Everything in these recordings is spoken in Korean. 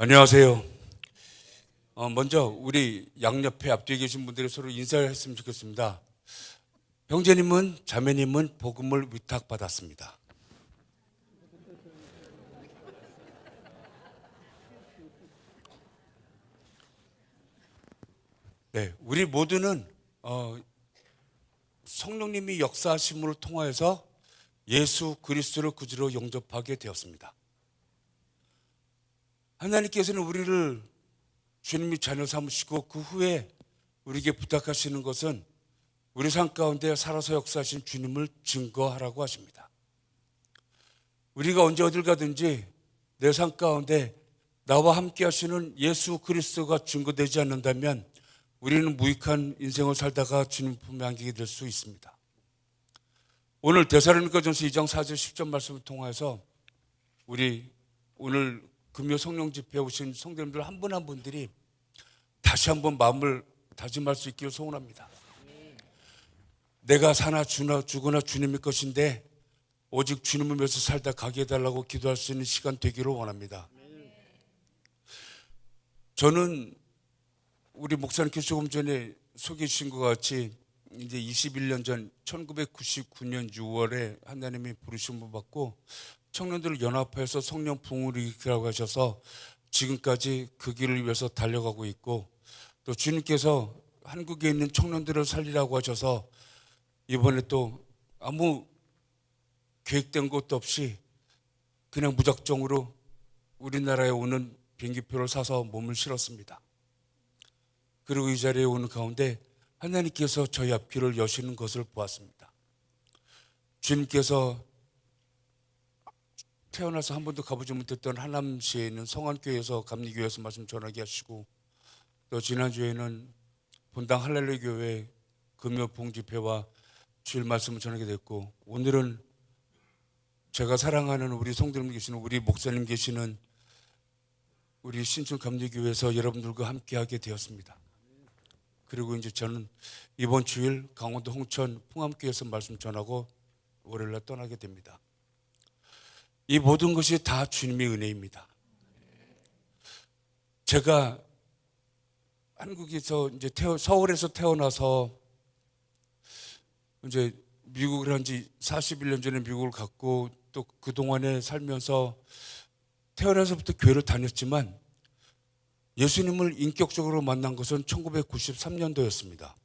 안녕하세요. 먼저 우리 양옆에 앞뒤에 계신 분들이 서로 인사를 했으면 좋겠습니다. 형제님은 자매님은 복음을 위탁받았습니다. 네, 우리 모두는 성령님이 역사하심을 통하여서 예수 그리스도를 구주로 영접하게 되었습니다. 하나님께서는 우리를 주님이 자녀 삼으시고 그 후에 우리에게 부탁하시는 것은 우리 삶 가운데 살아서 역사하신 주님을 증거하라고 하십니다. 우리가 언제 어딜 가든지 내 삶 가운데 나와 함께 하시는 예수 그리스도가 증거되지 않는다면 우리는 무익한 인생을 살다가 주님 품에 안기게 될 수 있습니다. 오늘 데살로니가전서 2장 4절 10절 말씀을 통해서 우리 오늘 금요 성령 집회에 오신 성도님들 한 분 한 분들이 다시 한번 마음을 다짐할 수 있기를 소원합니다. 내가 사나 죽으나 주님의 것인데 오직 주님을 위해서 살다 가게 해달라고 기도할 수 있는 시간 되기를 원합니다. 저는 우리 목사님께서 조금 전에 소개해 주신 것 같이 이제 21년 전 1999년 6월에 하나님이 부르심을 받고 청년들을 연합해서 성령 부흥을 일으키라고 하셔서 지금까지 그 길을 위해서 달려가고 있고, 또 주님께서 한국에 있는 청년들을 살리라고 하셔서 이번에 또 아무 계획된 것도 없이 그냥 무작정으로 우리나라에 오는 비행기표를 사서 몸을 실었습니다. 그리고 이 자리에 오는 가운데 하나님께서 저희 앞길을 여시는 것을 보았습니다. 주님께서 태어나서 한 번도 가보지 못했던 하남시에 있는 성안교회에서 감리교회에서 말씀 전하게 하시고, 또 지난주에는 본당 할렐루야 교회 금요 봉집회와 주일 말씀을 전하게 됐고, 오늘은 제가 사랑하는 우리 성도님 계시는 우리 목사님 계시는 우리 신촌 감리교회에서 여러분들과 함께하게 되었습니다. 그리고 이제 저는 이번 주일 강원도 홍천 풍암교회에서 말씀 전하고 월요일날 떠나게 됩니다. 이 모든 것이 다 주님의 은혜입니다. 제가 한국에서 이제 서울에서 태어나서 이제 미국을 한 지 41년 전에 미국을 갔고, 또 그동안에 살면서 태어나서부터 교회를 다녔지만 예수님을 인격적으로 만난 것은 1993년도였습니다.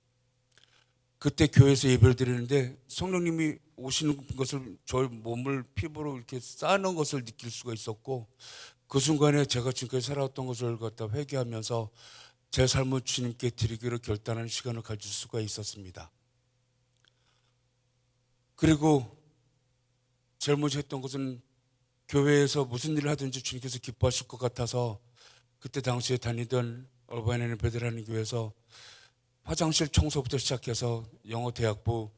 그때 교회에서 예배를 드리는데 성령님이 오시는 것을 저희 몸을 피부로 이렇게 쌓는 것을 느낄 수가 있었고, 그 순간에 제가 지금까지 살아왔던 것을 갖다 회개하면서 제 삶을 주님께 드리기로 결단하는 시간을 가질 수가 있었습니다. 그리고 제일 먼저 했던 것은 교회에서 무슨 일을 하든지 주님께서 기뻐하실 것 같아서 그때 당시에 다니던 얼바인 베드라는 교회에서 화장실 청소부터 시작해서 영어 대학부,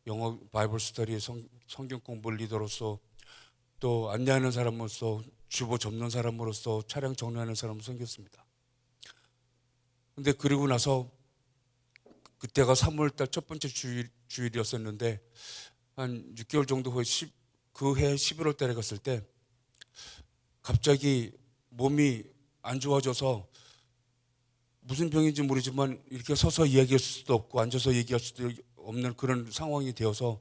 영어 바이블 스터디, 성경 공부 리더로서, 또 안내하는 사람으로서, 주보 접는 사람으로서, 차량 정리하는 사람으로 생겼습니다. 근데 그리고 나서 그때가 3월달 첫 번째 주일이었었는데 한 6개월 정도 후에 그 해 11월 달에 갔을 때 갑자기 몸이 안 좋아져서 무슨 병인지 모르지만 이렇게 서서 이야기할 수도 없고 앉아서 얘기할 수도 없는 그런 상황이 되어서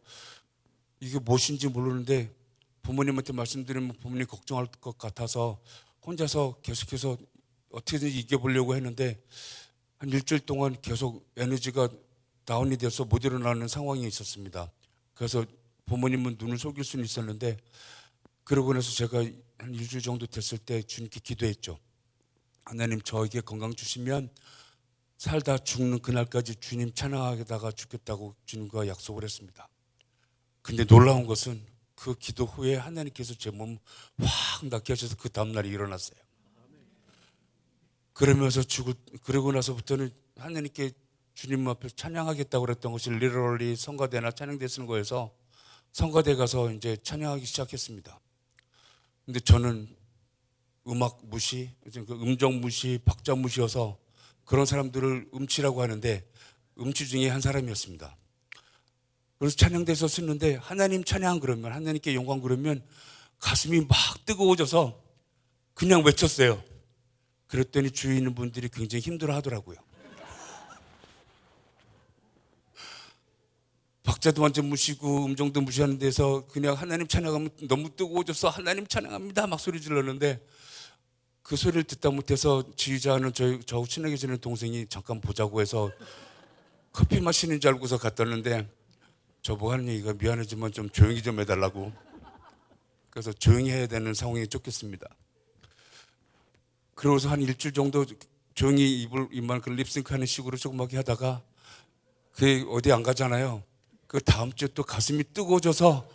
이게 무엇인지 모르는데 부모님한테 말씀드리면 부모님이 걱정할 것 같아서 혼자서 계속해서 어떻게든지 이겨보려고 했는데 한 일주일 동안 계속 에너지가 다운이 돼서 못 일어나는 상황이 있었습니다. 그래서 부모님은 눈을 속일 수는 있었는데, 그러고 나서 제가 한 일주일 정도 됐을 때 주님께 기도했죠. 하나님, 저에게 건강 주시면 살다 죽는 그날까지 주님 찬양하다가 죽겠다고 주님과 약속을 했습니다. 근데 놀라운 것은 그 기도 후에 하나님께서 제 몸 확 낫게 하셔서 그 다음날에 일어났어요. 그러고 나서부터는 하나님께 주님 앞에 찬양하겠다고 그랬던 것이 리러리 성가대나 찬양대 쓰는 거여서 성가대 가서 이제 찬양하기 시작했습니다. 근데 저는 음악 무시, 음정 무시, 박자 무시여서 그런 사람들을 음치라고 하는데 음치 중에 한 사람이었습니다. 그래서 찬양대에서 쓰는데 하나님 찬양 그러면, 하나님께 영광 그러면 가슴이 막 뜨거워져서 그냥 외쳤어요. 그랬더니 주위에 있는 분들이 굉장히 힘들어 하더라고요. 박자도 완전 무시고 음정도 무시하는 데서 그냥 하나님 찬양하면 너무 뜨거워져서 하나님 찬양합니다 막 소리 질렀는데, 그 소리를 듣다 못해서 지휘자는 저하고 친하게 지내는 동생이 잠깐 보자고 해서 커피 마시는 줄 알고서 갔다는데, 저보고 하는 얘기가 미안하지만 좀 조용히 좀 해달라고. 그래서 조용히 해야 되는 상황에 쫓겼습니다. 그러고서 한 일주일 정도 조용히 입만 그 립싱크하는 식으로 조그맣게 하다가, 그 어디 안 가잖아요. 그 다음 주에 또 가슴이 뜨거워져서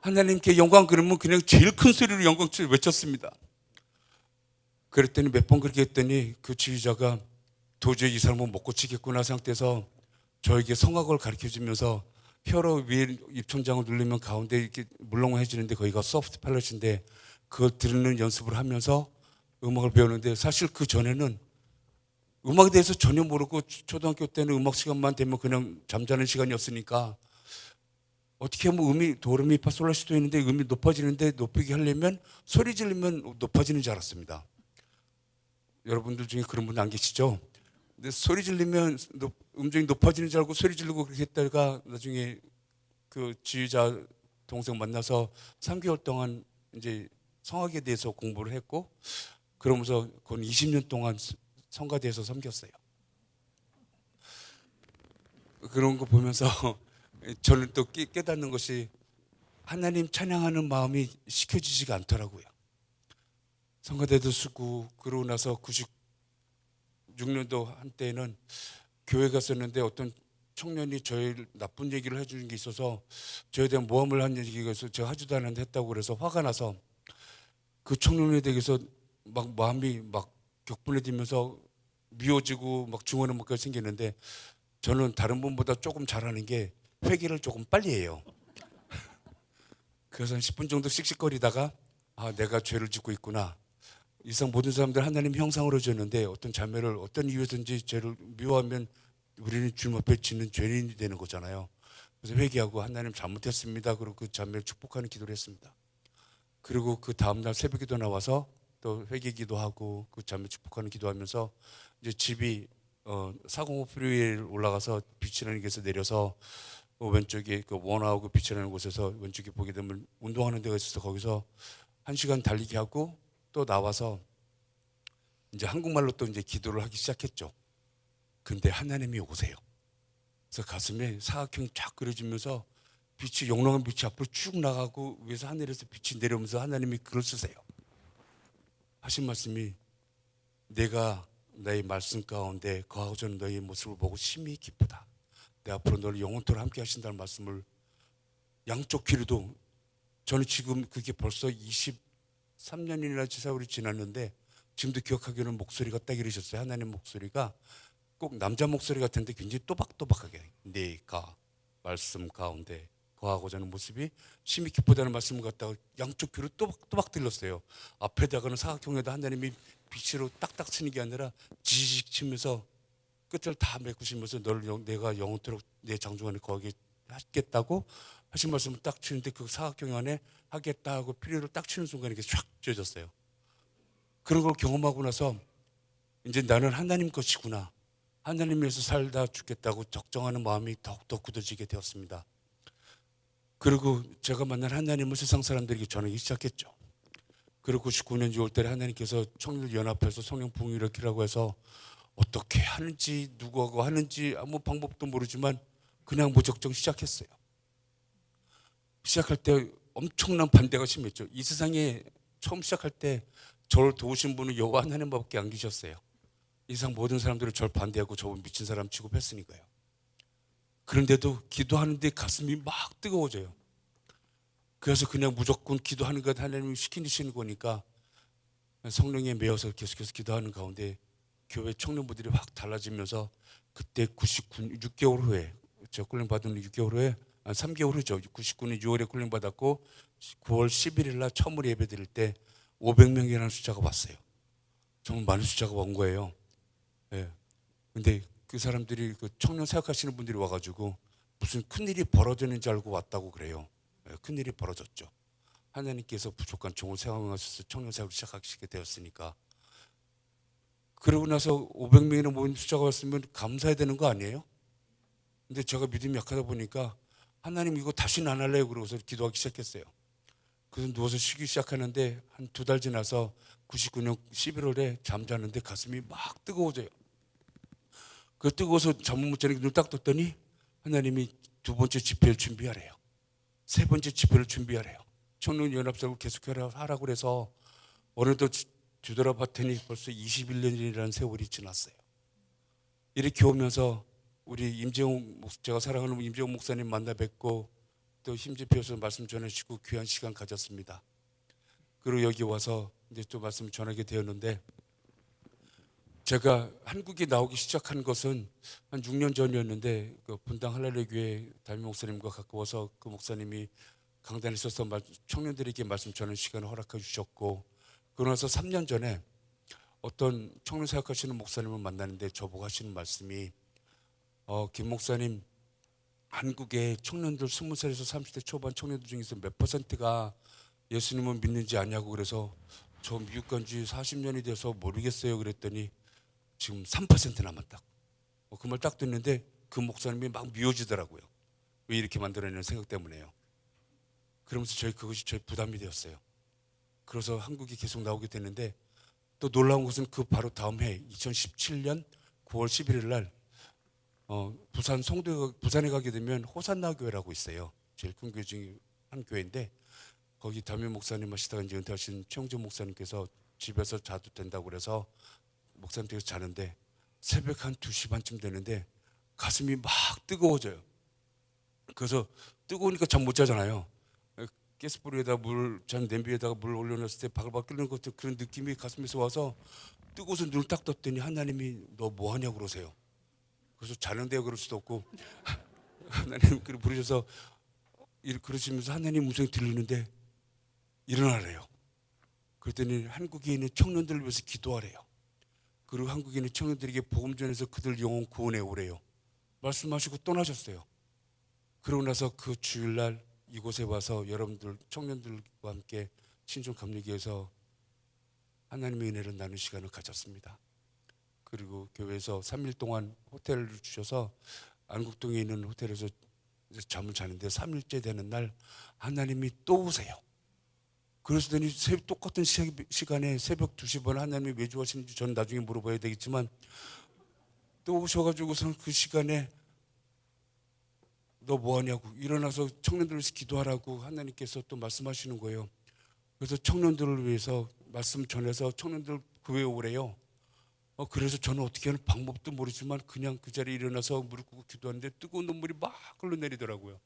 하나님께 영광, 그러면 그냥 제일 큰 소리로 영광 외쳤습니다. 그랬더니 몇 번 그렇게 했더니 그 지휘자가 도저히 이 사람은 못 고치겠구나 생각돼서 저에게 성악을 가르쳐 주면서 혀로 위에 입천장을 누르면 가운데 이렇게 물렁해지는데 거기가 소프트 팔렛인데 그걸 들는 연습을 하면서 음악을 배우는데, 사실 그 전에는 음악에 대해서 전혀 모르고 초등학교 때는 음악 시간만 되면 그냥 잠자는 시간이었으니까 어떻게 하면 음이 도레미파솔라시도 있는데 음이 높아지는데 높이게 하려면 소리 지르면 높아지는 줄 알았습니다. 여러분들 중에 그런 분 안 계시죠? 근데 소리 지르면 음정이 높아지는 줄 알고 소리 지르고 그렇게 했다가 나중에 그 지휘자 동생 만나서 3개월 동안 이제 성악에 대해서 공부를 했고, 그러면서 건 20년 동안 성가대에서 섬겼어요. 그런 거 보면서 저는 또 깨닫는 것이, 하나님 찬양하는 마음이 시켜지지가 않더라고요. 성가대도 쓰고, 그러고 나서 96년도 한때는 교회 갔었는데 어떤 청년이 저희 나쁜 얘기를 해주는 게 있어서 저에 대한 모함을 한 얘기가 있어서 제가 하지도 않았는데 했다고 그래서 화가 나서 그 청년에 대해서 막 마음이 막 격분해지면서 미워지고 막 중언의 목까지 생겼는데, 저는 다른 분보다 조금 잘하는 게 회개를 조금 빨리 해요. 그래서 한 10분 정도 씩씩거리다가 내가 죄를 짓고 있구나. 이상 모든 사람들 하나님 형상으로 지었는데 어떤 자매를 어떤 이유에서든지 죄를 미워하면 우리는 주님 앞에 짓는 죄인이 되는 거잖아요. 그래서 회개하고 하나님 잘못했습니다. 그리고 그 자매를 축복하는 기도를 했습니다. 그리고 그 다음날 새벽기도 나와서 또 회개기도하고 그 자매 축복하는 기도하면서 이제 집이 405 프리웨이를 올라가서 비치라는 곳에서 내려서 왼쪽에 그 원하우그 비치라는 곳에서 왼쪽에 보게 되면 운동하는 데가 있어서 거기서 1시간 달리기 하고 또 나와서 이제 한국말로 또 이제 기도를 하기 시작했죠. 근데 하나님이 오세요. 그래서 가슴에 사각형이 쫙 그려지면서 빛이, 영롱한 빛이 앞으로 쭉 나가고 위에서 하늘에서 빛이 내려오면서 하나님이 글을 쓰세요. 하신 말씀이, 내가 나의 말씀 가운데 거하고 저는 너의 모습을 보고 심히 기쁘다. 내 앞으로 너를 영원토록 함께 하신다는 말씀을 양쪽 귀로도, 저는 지금 그게 벌써 23년이나 세월이 지났는데 지금도 기억하기로는 목소리가 딱 이러셨어요. 하나님 목소리가 꼭 남자 목소리 같은데 굉장히 또박또박하게, 내가 말씀 가운데 거하고자 하는 모습이 심히 기쁘다는 말씀을 갖다가 양쪽 귀로 또박또박 들렸어요. 앞에다가는 사각형에다 하나님이 빛으로 딱딱 치는 게 아니라 지직 치면서 끝을 다 메꾸시면서 내가 영원토록 내 장중 안에 거하게 하겠다고 하신 말씀을 딱 치는데, 그 사각형 안에 하겠다 하고 피리를 딱 치는 순간에 이게 쫙 쥐어졌어요. 그런 걸 경험하고 나서 이제 나는 하나님 것이구나, 하나님 위해서 살다 죽겠다고 적정하는 마음이 더욱더 굳어지게 되었습니다. 그리고 제가 만난 하나님을 세상 사람들에게 전하기 시작했죠. 그리고 99년 6월달에 하나님께서 청년연합회에서 성령 부흥 일으키라고 해서 어떻게 하는지 누구하고 하는지 아무 방법도 모르지만 그냥 무작정 시작했어요. 시작할 때 엄청난 반대가 심했죠. 이 세상에 처음 시작할 때 저를 도우신 분은 여호와 하나님밖에 안 계셨어요. 이 세상 모든 사람들은 저를 반대하고 저를 미친 사람 취급했으니까요. 그런데도 기도하는데 가슴이 막 뜨거워져요. 그래서 그냥 무조건 기도하는 것, 하나님이 시키시는 거니까 성령에 매여서 계속해서 기도하는 가운데 교회 청년부들이 확 달라지면서, 그때 6개월 후에, 제가 훈련 받은 6개월 후에 3개월 후죠. 99년 6월에 훈련 받았고 9월 11일 날 처음으로 예배 드릴 때 500명이라는 숫자가 왔어요. 정말 많은 숫자가 온 거예요. 예. 근데 그 사람들이, 그 청년 생각하시는 분들이 와가지고 무슨 큰일이 벌어지는 줄 알고 왔다고 그래요. 예, 큰일이 벌어졌죠. 하나님께서 부족한 종을 사용하셔서 청년 사역을 시작하시게 되었으니까. 그러고 나서 500명이나 모인 숫자가 왔으면 감사해야 되는 거 아니에요? 근데 제가 믿음이 약하다 보니까 하나님 이거 다시는 안 할래요. 그러고서 기도하기 시작했어요. 그래서 누워서 쉬기 시작하는데 한 2달 지나서 99년 11월에 잠자는데 가슴이 막 뜨거워져요. 그 뜨거워서 잠을 못 자니까 눈을 딱 떴더니 하나님이 2번째 집회를 준비하래요. 3번째 집회를 준비하래요. 청년연합사를 계속하라고 그래서 어느덧 뒤돌아봤더니 벌써 21년이라는 세월이 지났어요. 이렇게 오면서 우리 제가 사랑하는 임재웅 목사님 만나 뵙고 또 힘집혀서 말씀 전해주시고 귀한 시간 가졌습니다. 그리고 여기 와서 이제 또 말씀 전하게 되었는데, 제가 한국에 나오기 시작한 것은 한 6년 전이었는데, 그 분당 할렐루야 교회 담임 목사님과 가까워서 그 목사님이 강단에 있어서 청년들에게 말씀 전하는 시간을 허락해 주셨고, 그러고 나서 3년 전에 어떤 청년 사역하시는 목사님을 만나는데 저보고 하시는 말씀이, 김 목사님, 한국의 청년들 20살에서 30대 초반 청년들 중에서 몇 퍼센트가 예수님을 믿는지 아냐고. 그래서 저 미국 간 지 40년이 돼서 모르겠어요 그랬더니 지금 3% 남았다고. 그 말 딱 듣는데 그 목사님이 막 미워지더라고요. 왜 이렇게 만들어내는 생각 때문에요. 그러면서 그것이 저희 부담이 되었어요. 그래서 한국에 계속 나오게 됐는데, 또 놀라운 것은 그 바로 다음 해 2017년 9월 11일 날 부산에 가게 되면 호산나 교회라고 있어요. 제일 큰 교회 중에 한 교회인데, 거기 담임 목사님 하시다가 이제 은퇴하신 최영준 목사님께서 집에서 자도 된다고 그래서 목사님 댁에서 자는데 새벽 한 2시 반쯤 되는데 가슴이 막 뜨거워져요. 그래서 뜨거우니까 잠 못 자잖아요. 가스불에다 냄비에다가 물 올려놨을 때 바글바글 끓는 것도 그런 느낌이 가슴에서 와서 뜨거워서 눈을 딱 떴더니 하나님이 너 뭐 하냐고 그러세요. 그래서 자는데요 그럴 수도 없고 하나님 그를 부르셔서 그러시면서 하나님 음성이 들리는데 일어나래요. 그랬더니 한국에 있는 청년들을 위해서 기도하래요. 그리고 한국에 있는 청년들에게 복음 전해서 그들 영혼 구원해 오래요. 말씀하시고 떠나셨어요. 그러고 나서 그 주일날 이곳에 와서 여러분들 청년들과 함께 신종 감리교에서 하나님의 은혜를 나누는 시간을 가졌습니다. 그리고 교회에서 3일 동안 호텔을 주셔서 안국동에 있는 호텔에서 잠을 자는데 3일째 되는 날 하나님이 또 오세요. 그러시더니 똑같은 시간에 새벽 2시 반 하나님이 왜 좋아하시는지 저는 나중에 물어봐야 되겠지만 또 오셔가지고서 그 시간에 너 뭐하냐고 일어나서 청년들을 위해서 기도하라고 하나님께서 또 말씀하시는 거예요. 그래서 청년들을 위해서 말씀 전해서 청년들 교회에 오래요. 그래서 저는 어떻게 하는 방법도 모르지만 그냥 그 자리에 일어나서 무릎 꿇고 기도하는데 뜨거운 눈물이 막 흘러내리더라고요.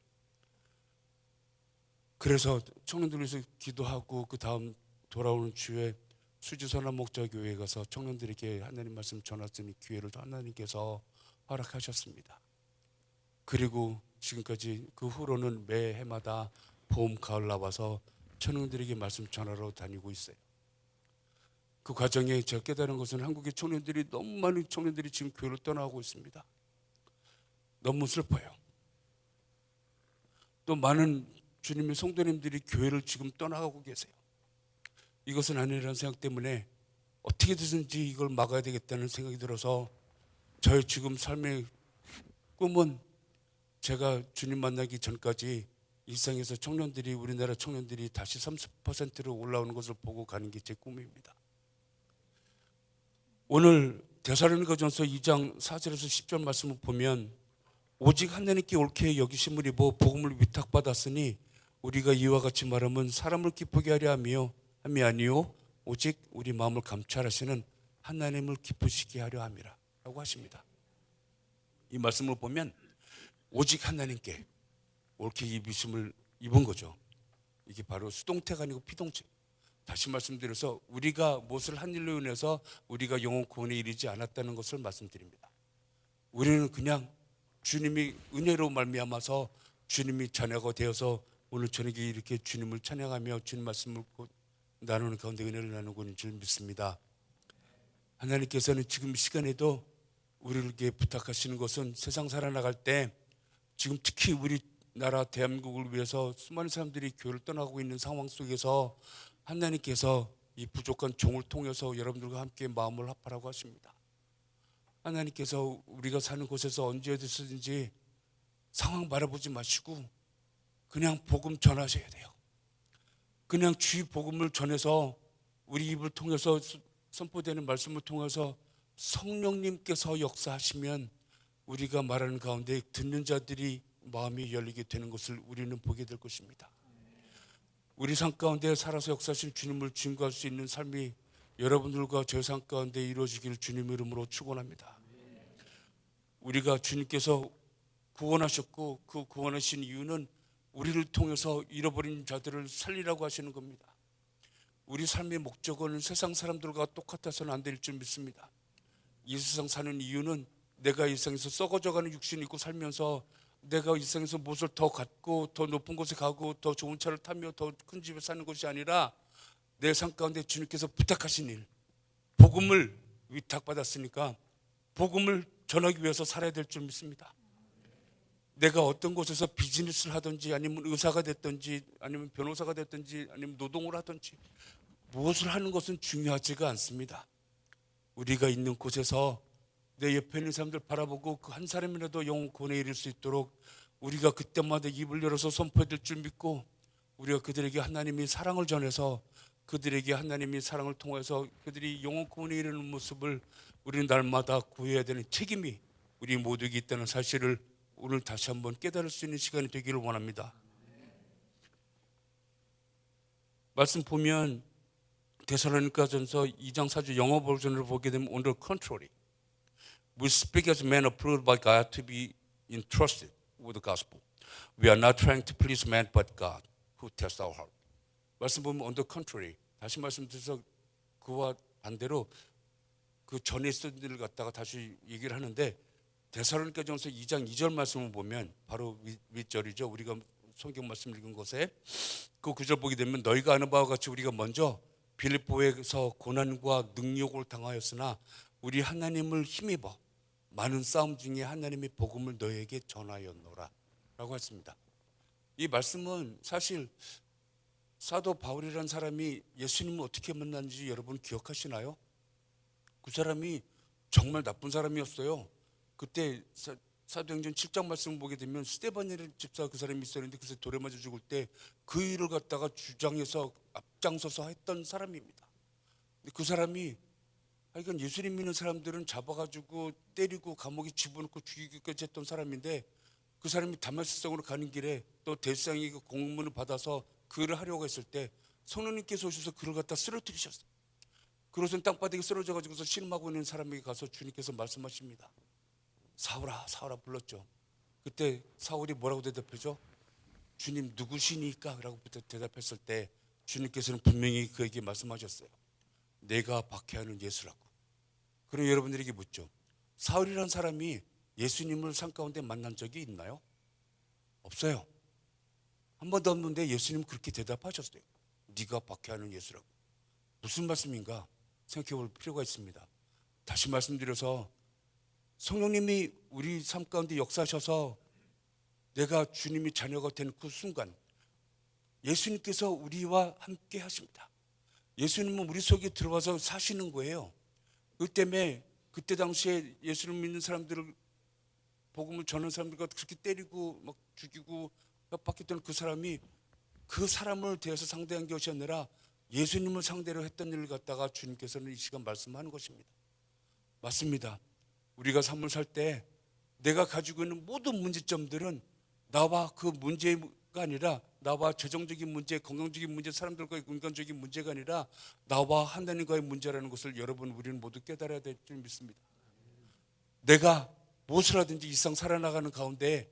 그래서 청년들을 위해서 기도하고 그 다음 돌아오는 주에 수지선한 목자교회에 가서 청년들에게 하나님 말씀 전했으니 기회를 하나님께서 허락하셨습니다. 그리고 지금까지 그 후로는 매 해마다 봄, 가을 나와서 청년들에게 말씀 전하러 다니고 있어요. 그 과정에 제가 깨달은 것은 한국의 청년들이 너무 많은 청년들이 지금 교회를 떠나고 있습니다. 너무 슬퍼요. 또 많은 주님의 성도님들이 교회를 지금 떠나가고 계세요. 이것은 아니라는 생각 때문에 어떻게든지 이걸 막아야 되겠다는 생각이 들어서 저의 지금 삶의 꿈은 제가 주님 만나기 전까지 일상에서 우리나라 청년들이 다시 30%로 올라오는 것을 보고 가는 게 제 꿈입니다. 오늘 데살로니가전서 2장 4절에서 10절 말씀을 보면 오직 하나님께 옳게 여기심을 입어 복음을 위탁받았으니 우리가 이와 같이 말하면 사람을 기쁘게 하려 함이 아니요 오직 우리 마음을 감찰하시는 하나님을 기쁘시게 하려 함이라 라고 하십니다. 이 말씀을 보면 오직 하나님께 옳게 입으심을 입은 거죠. 이게 바로 수동태가 아니고 피동체. 다시 말씀드려서 우리가 무엇을 한 일로 인해서 우리가 영혼 구원에 이르지 않았다는 것을 말씀드립니다. 우리는 그냥 주님이 은혜로 말미암아서 주님이 자녀가 되어서 오늘 저녁에 이렇게 주님을 찬양하며 주님 말씀을 나누는 가운데 은혜를 나누고 있는 줄 믿습니다. 하나님께서는 지금 시간에도 우리에게 부탁하시는 것은 세상 살아나갈 때 지금 특히 우리나라 대한민국을 위해서 수많은 사람들이 교회를 떠나고 있는 상황 속에서 하나님께서 이 부족한 종을 통해서 여러분들과 함께 마음을 합하라고 하십니다. 하나님께서 우리가 사는 곳에서 언제 어디서든지 상황 바라보지 마시고 그냥 복음 전하셔야 돼요. 그냥 주의 복음을 전해서 우리 입을 통해서 선포되는 말씀을 통해서 성령님께서 역사하시면 우리가 말하는 가운데 듣는 자들이 마음이 열리게 되는 것을 우리는 보게 될 것입니다. 우리 삶 가운데 살아서 역사하신 주님을 증거할 수 있는 삶이 여러분들과 제 삶 가운데 이루어지기를 주님 이름으로 축원합니다. 우리가 주님께서 구원하셨고 그 구원하신 이유는 우리를 통해서 잃어버린 자들을 살리라고 하시는 겁니다. 우리 삶의 목적은 세상 사람들과 똑같아서는 안 될 줄 믿습니다. 이 세상 사는 이유는 내가 이 세상에서 썩어져가는 육신을 입고 살면서 내가 이 세상에서 무엇을 더 갖고 더 높은 곳에 가고 더 좋은 차를 타며 더 큰 집에 사는 것이 아니라 내 삶 가운데 주님께서 부탁하신 일, 복음을 위탁받았으니까 복음을 전하기 위해서 살아야 될 줄 믿습니다. 내가 어떤 곳에서 비즈니스를 하든지 아니면 의사가 됐든지 아니면 변호사가 됐든지 아니면 노동을 하든지 무엇을 하는 것은 중요하지가 않습니다. 우리가 있는 곳에서 내 옆에 있는 사람들 바라보고 그 한 사람이라도 영혼 구원에 이를 수 있도록 우리가 그때마다 입을 열어서 선포해야 될 줄 믿고 우리가 그들에게 하나님의 사랑을 전해서 그들에게 하나님의 사랑을 통해서 그들이 영혼 구원에 이르는 모습을 우리는 날마다 구해야 되는 책임이 우리 모두에게 있다는 사실을 오늘 다시 한번 깨달을 수 있는 시간이 되기를 원합니다. 말씀 보면 데살로니가전서 2장 4절 영어 버전을 보게 되면 on the contrary, we speak as men approved by God to be entrusted with the gospel. We are not trying to please man but God who tests our heart. 말씀 보면 on the contrary, 다시 말씀드려서 그와 반대로 그 전에 있었던 일을 갖다가 다시 얘기를 하는데 데살로니가전서 2장 2절 말씀을 보면 바로 윗절이죠. 우리가 성경 말씀 읽은 곳에 그 구절 보게 되면 너희가 아는 바와 같이 우리가 먼저 빌립보에서 고난과 능욕을 당하였으나 우리 하나님을 힘입어 많은 싸움 중에 하나님의 복음을 너희에게 전하였노라 라고 했습니다. 이 말씀은 사실 사도 바울이라는 사람이 예수님을 어떻게 만났는지 여러분 기억하시나요? 그 사람이 정말 나쁜 사람이었어요. 그때 사도행전 7장 말씀을 보게 되면 스데반이라는 집사 그 사람이 있었는데 그래서 돌에 맞아 죽을 때 그 일을 갖다가 주장해서 앞장서서 했던 사람입니다. 근데 그 사람이 하여간 예수님 믿는 사람들은 잡아가지고 때리고 감옥에 집어넣고 죽이기까지 했던 사람인데 그 사람이 다마스성으로 가는 길에 또 대제사장이 공문을 받아서 그 일을 하려고 했을 때 성령님께서 오셔서 그를 갖다 쓰러뜨리셨어요. 그것은 땅바닥에 쓰러져가지고서 신음하고 있는 사람에게 가서 주님께서 말씀하십니다. 사울아, 사울아 불렀죠. 그때 사울이 뭐라고 대답하죠? 주님 누구시니까? 라고 대답했을 때 주님께서는 분명히 그에게 말씀하셨어요. 내가 박해하는 예수라고. 그럼 여러분들에게 묻죠. 사울이라는 사람이 예수님을 산 가운데 만난 적이 있나요? 없어요. 한 번도 없는데 예수님 그렇게 대답하셨어요. 네가 박해하는 예수라고. 무슨 말씀인가 생각해 볼 필요가 있습니다. 다시 말씀드려서 성령님이 우리 삶 가운데 역사하셔서 내가 주님이 자녀가 된 그 순간 예수님께서 우리와 함께 하십니다. 예수님은 우리 속에 들어와서 사시는 거예요. 그 때문에 그때 당시에 예수를 믿는 사람들을 복음을 전하는 사람들과 그렇게 때리고 막 죽이고 협박했던 그 사람이 그 사람을 대해서 상대한 것이 아니라 예수님을 상대로 했던 일을 갖다가 주님께서는 이 시간 말씀하는 것입니다. 맞습니다. 우리가 삶을 살 때 내가 가지고 있는 모든 문제점들은 나와 그 문제가 아니라 나와 재정적인 문제, 건강적인 문제, 사람들과의 인간적인 문제가 아니라 나와 하나님과의 문제라는 것을 여러분 우리는 모두 깨달아야 될 줄 믿습니다. 내가 무엇을 하든지 이 세상 살아나가는 가운데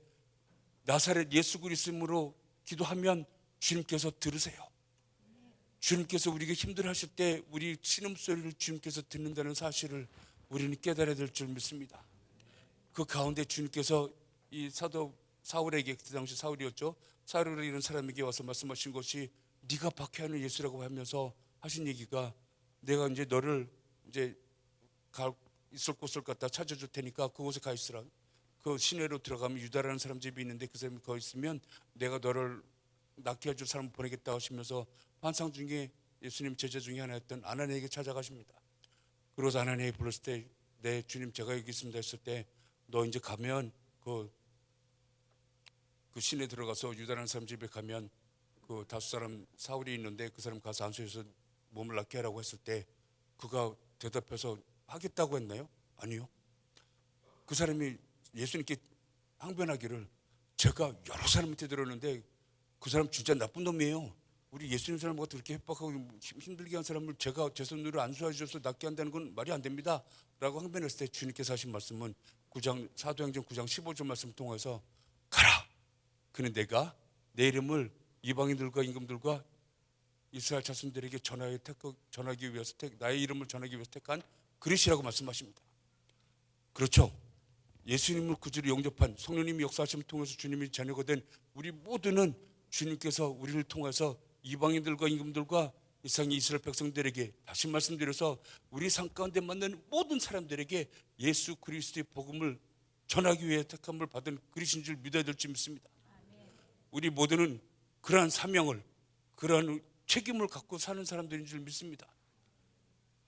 나사렛 예수 그리스도로 기도하면 주님께서 들으세요. 주님께서 우리가 힘들어하실 때 우리 신음소리를 주님께서 듣는다는 사실을 우리는 깨달아야 될 줄 믿습니다. 그 가운데 주님께서 이 사도 사울에게, 그때 당시 사울이었죠. 사울을 이런 사람에게 와서 말씀하신 것이 네가 박해하는 예수라고 하면서 하신 얘기가 내가 이제 너를 이제 있을 곳을 갖다 찾아줄 테니까 그곳에 가 있으라. 그 시내로 들어가면 유다라는 사람 집이 있는데 그 사람이 거기 있으면 내가 너를 낫게 해줄 사람을 보내겠다 하시면서 환상 중에 예수님 제자 중에 하나였던 아나니에게 찾아가십니다. 그러고서 아나니에 불렀을 때, 네 주님 제가 여기 있습니다 했을 때, 너 이제 가면 그 시내 들어가서 유다라는 사람 집에 가면 그 다섯 사람 사울이 있는데 그 사람 가서 안수해서 몸을 낫게 하라고 했을 때, 그가 대답해서 하겠다고 했나요? 아니요. 그 사람이 예수님께 항변하기를, 제가 여러 사람한테 들었는데 그 사람 진짜 나쁜 놈이에요. 우리 예수님 사람과 그렇게 협박하고 힘들게 한 사람을 제가 제 손으로 안수해 주셔서 낫게 한다는 건 말이 안 됩니다 라고 항변했을 때, 주님께서 하신 말씀은 사도행전 9장 15절 말씀 통해서, 가라, 그는 내가 내 이름을 이방인들과 임금들과 이스라엘 자손들에게 전하기 위해서 나의 이름을 전하기 위해서 택한 그릇이라고 말씀하십니다. 그렇죠. 예수님을 구주로 영접한, 성령님이 역사하심을 통해서 주님이 자녀가 된 우리 모두는 주님께서 우리를 통해서 이방인들과 임금들과 이상의 이스라엘 백성들에게, 다시 말씀드려서 우리 삶 가운데 만나는 모든 사람들에게 예수 그리스도의 복음을 전하기 위해 택함을 받은 그리스도인 줄 믿어야 될 줄 믿습니다. 우리 모두는 그러한 사명을, 그러한 책임을 갖고 사는 사람들인 줄 믿습니다.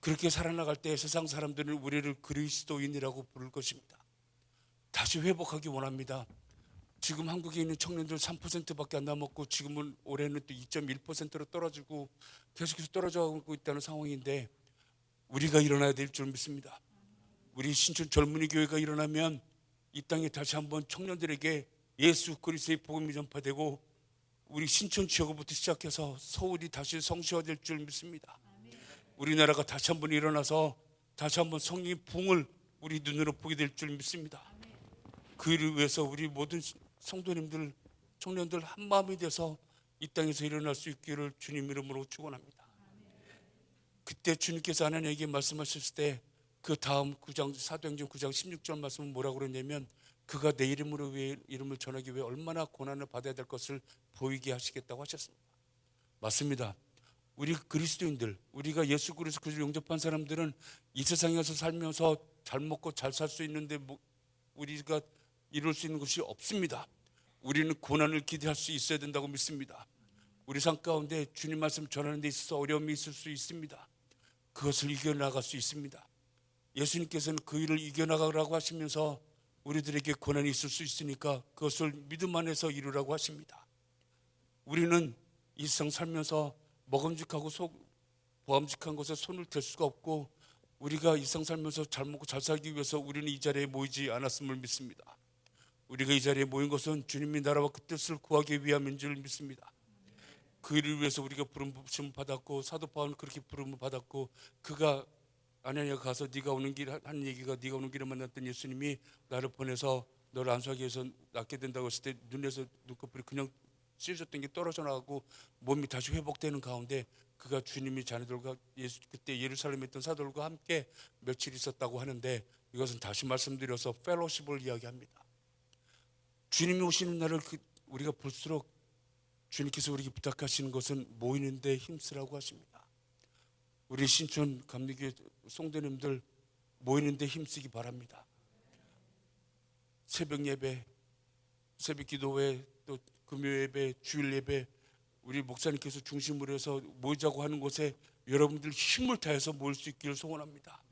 그렇게 살아나갈 때 세상 사람들은 우리를 그리스도인이라고 부를 것입니다. 다시 회복하기 원합니다. 지금 한국에 있는 청년들 3%밖에 안 남았고, 지금은 올해는 또 2.1%로 떨어지고 계속해서 떨어져가고 있다는 상황인데, 우리가 일어나야 될 줄 믿습니다. 우리 신촌 젊은이 교회가 일어나면 이 땅에 다시 한번 청년들에게 예수 그리스도의 복음이 전파되고, 우리 신촌 지역부터 시작해서 서울이 다시 성시화될 줄 믿습니다. 우리나라가 다시 한번 일어나서 다시 한번 성령의 부흥을 우리 눈으로 보게 될 줄 믿습니다. 그 일을 위해서 우리 모든 성도님들, 청년들 한 마음이 돼서 이 땅에서 일어날 수 있기를 주님 이름으로 축원합니다. 그때 주님께서 아나니에게 말씀하셨을 때, 그 다음 사도행전 9장 16절 말씀은 뭐라고 그러냐면, 그가 내 이름을 전하기 위해 얼마나 고난을 받아야 될 것을 보이게 하시겠다고 하셨습니다. 맞습니다. 우리 그리스도인들, 우리가 예수 그리스도를 영접한 사람들은 이 세상에서 살면서 잘 먹고 잘 살 수 있는데 우리가 이룰 수 있는 것이 없습니다. 우리는 고난을 기대할 수 있어야 된다고 믿습니다. 우리 삶 가운데 주님 말씀 전하는 데 있어서 어려움이 있을 수 있습니다. 그것을 이겨나갈 수 있습니다. 예수님께서는 그 일을 이겨나가라고 하시면서 우리들에게 고난이 있을 수 있으니까 그것을 믿음 안에서 이루라고 하십니다. 우리는 이 세상 살면서 먹음직하고 보암직한 것에 손을 댈 수가 없고, 우리가 이 세상 살면서 잘 먹고 잘 살기 위해서 우리는 이 자리에 모이지 않았음을 믿습니다. 우리가 이 자리에 모인 것은 주님의 나라와 그 뜻을 구하기 위함인 줄 믿습니다. 그 일을 위해서 우리가 부름을 받았고, 사도 바울은 그렇게 부름을 받았고, 그가 아나니아가 가서 네가 오는 길 한 얘기가, 네가 오는 길에 만났던 예수님이 나를 보내서 너를 안수하기 위해서 낫게 된다고 했을 때, 눈에서 눈꺼풀이 그냥 찢어졌던 게 떨어져 나가고 몸이 다시 회복되는 가운데, 그가 주님의 자녀들과 그때 예루살렘에 있던 사도들과 함께 며칠 있었다고 하는데, 이것은 다시 말씀드려서 펠로십을 이야기합니다. 주님이 오시는 날을 우리가 볼수록 주님께서 우리에게 부탁하시는 것은 모이는데 힘쓰라고 하십니다. 우리 신촌 감리교회 성도님들 모이는데 힘쓰기 바랍니다. 새벽 예배, 새벽 기도회, 또 금요 예배, 주일 예배, 우리 목사님께서 중심으로 해서 모이자고 하는 곳에 여러분들 힘을 다해서 모일 수 있기를 소원합니다.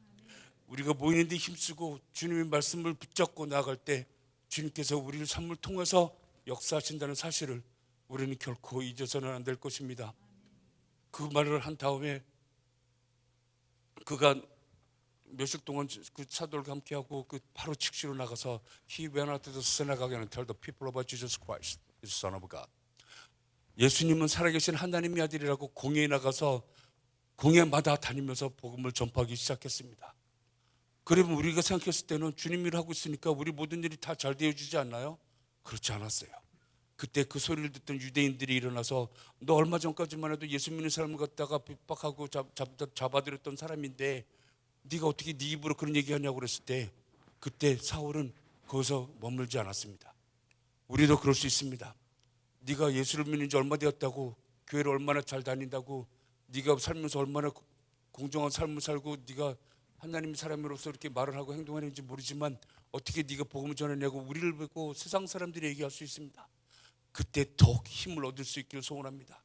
우리가 모이는데 힘쓰고 주님의 말씀을 붙잡고 나아갈 때 주님께서 우리를 삶을 통해서 역사하신다는 사실을 우리는 결코 잊어서는 안 될 것입니다. 그 말을 한 다음에 그가 몇일 동안 그 사도들과 함께하고 그 바로 직시로 나가서 He went out to the synagogue and told the people about Jesus Christ, the Son of God. 예수님은 살아계신 하나님의 아들이라고 공회에 나가서 공회마다 다니면서 복음을 전파하기 시작했습니다. 그러면 우리가 생각했을 때는 주님 일을 하고 있으니까 우리 모든 일이 다 잘 되어지지 않나요? 그렇지 않았어요. 그때 그 소리를 듣던 유대인들이 일어나서, 너 얼마 전까지만 해도 예수 믿는 사람을 갖다가 핍박하고 잡아들였던 사람인데 네가 어떻게 네 입으로 그런 얘기하냐고 그랬을 때, 그때 사울은 거기서 머물지 않았습니다. 우리도 그럴 수 있습니다. 네가 예수를 믿는 지 얼마 되었다고, 교회를 얼마나 잘 다닌다고, 네가 살면서 얼마나 공정한 삶을 살고 네가 하나님의 사람으로서 이렇게 말을 하고 행동하는지 모르지만 어떻게 네가 복음을 전하냐고 우리를 보고 세상 사람들이 얘기할 수 있습니다. 그때 더욱 힘을 얻을 수 있기를 소원합니다.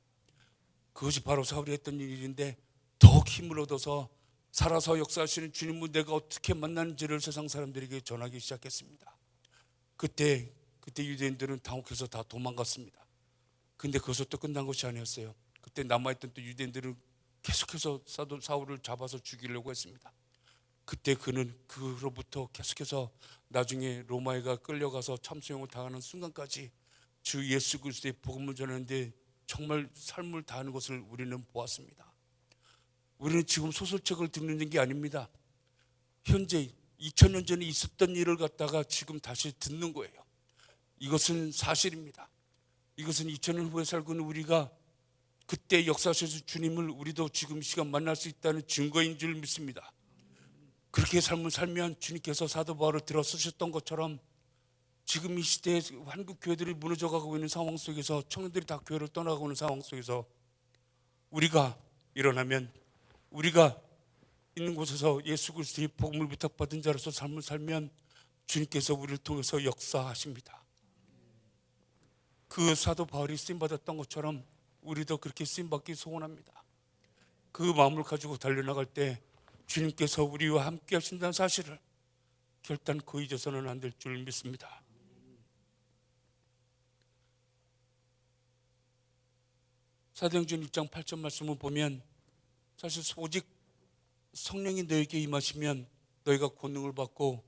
그것이 바로 사울이 했던 일인데 더욱 힘을 얻어서 살아서 역사하시는 주님을 내가 어떻게 만나는지를 세상 사람들에게 전하기 시작했습니다. 그때 유대인들은 당혹해서 다 도망갔습니다. 근데 그것으로 또 끝난 것이 아니었어요. 그때 남아있던 또 유대인들은 계속해서 사도 사울을 잡아서 죽이려고 했습니다. 그때 그는 그로부터 계속해서 나중에 로마에가 끌려가서 참수형을 당하는 순간까지 주 예수 그리스도의 복음을 전하는데 정말 삶을 다하는 것을 우리는 보았습니다. 우리는 지금 소설책을 듣는 게 아닙니다. 현재 2000년 전에 있었던 일을 갖다가 지금 다시 듣는 거예요. 이것은 사실입니다. 이것은 2000년 후에 살고 있는 우리가 그때 역사하셔서 주님을 우리도 지금 이 시간 만날 수 있다는 증거인 줄 믿습니다. 그렇게 삶을 살면 주님께서 사도 바울을 들어 쓰셨던 것처럼 지금 이 시대에 한국 교회들이 무너져가고 있는 상황 속에서 청년들이 다 교회를 떠나가고 있는 상황 속에서 우리가 일어나면 우리가 있는 곳에서 예수 그리스도의 복음을 부탁받은 자로서 삶을 살면 주님께서 우리를 통해서 역사하십니다. 그 사도 바울이 쓰임받았던 것처럼 우리도 그렇게 쓰임받기 소원합니다. 그 마음을 가지고 달려나갈 때 주님께서 우리와 함께 하신다는 사실을 결단코 잊어서는 안 될 줄 믿습니다. 사도행전 1장 8절 말씀을 보면 사실 오직 성령이 너에게 임하시면 너희가 권능을 받고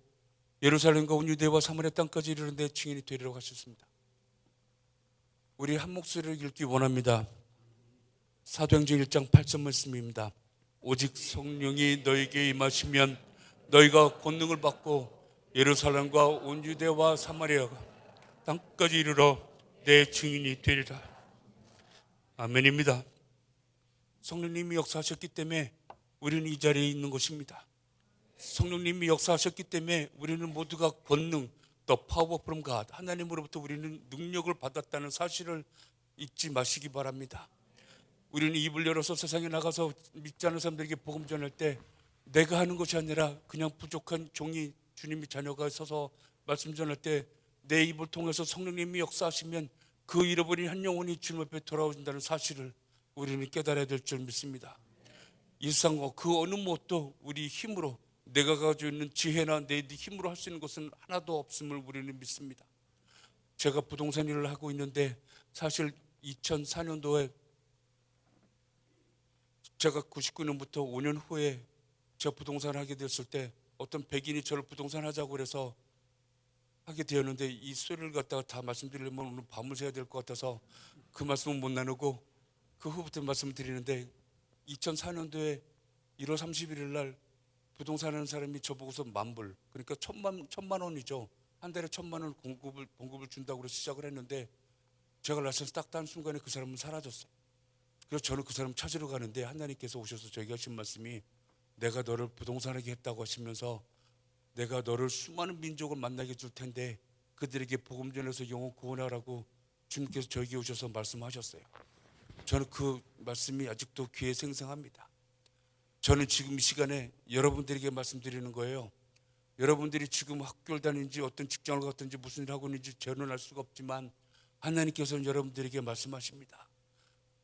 예루살렘과 온 유대와 사마리아 땅까지 이르는 데 증인이 되리라고 하셨습니다. 우리 한 목소리를 읽기 원합니다. 사도행전 1장 8절 말씀입니다. 오직 성령이 너에게 임하시면 너희가 권능을 받고 예루살렘과 온 유대와 사마리아 땅까지 이르러 내 증인이 되리라. 아멘입니다. 성령님이 역사하셨기 때문에 우리는 이 자리에 있는 것입니다. 성령님이 역사하셨기 때문에 우리는 모두가 권능, the power from God, 하나님으로부터 우리는 능력을 받았다는 사실을 잊지 마시기 바랍니다. 우리는 입을 열어서 세상에 나가서 믿지 않는 사람들에게 복음 전할 때 내가 하는 것이 아니라 그냥 부족한 종이 주님의 자녀가 서서 말씀 전할 때 내 입을 통해서 성령님이 역사하시면 그 잃어버린 한 영혼이 주님 앞에 돌아오신다는 사실을 우리는 깨달아야 될 줄 믿습니다. 이 세상 그 어느 무엇도 우리 힘으로 내가 가지고 있는 지혜나 내 힘으로 할 수 있는 것은 하나도 없음을 우리는 믿습니다. 제가 부동산 일을 하고 있는데 사실 2004년도에 제가 99년부터 5년 후에 제가 부동산을 하게 됐을 때 어떤 백인이 저를 부동산 하자고 그래서 하게 되었는데 이 소리를 갖다가 다 말씀드리려면 오늘 밤을 새야 될 것 같아서 그 말씀은 못 나누고 그 후부터 말씀을 드리는데 2004년도에 1월 31일 날 부동산 하는 사람이 저보고서 만불, 그러니까 천만 원이죠. 한 달에 1,000만 원 공급을 준다고 그래서 시작을 했는데 제가 라센스 딱 단 순간에 그 사람은 사라졌어요. 그래서 저는 그 사람 찾으러 가는데 하나님께서 오셔서 저에게 하신 말씀이 내가 너를 부동산하게 했다고 하시면서 내가 너를 수많은 민족을 만나게 해줄 텐데 그들에게 복음 전해서 영혼 구원하라고 주님께서 저에게 오셔서 말씀하셨어요. 저는 그 말씀이 아직도 귀에 생생합니다. 저는 지금 이 시간에 여러분들에게 말씀드리는 거예요. 여러분들이 지금 학교를 다니는지 어떤 직장을 갔든지 무슨 일을 하고 있는지 저는 알 수가 없지만 하나님께서는 여러분들에게 말씀하십니다.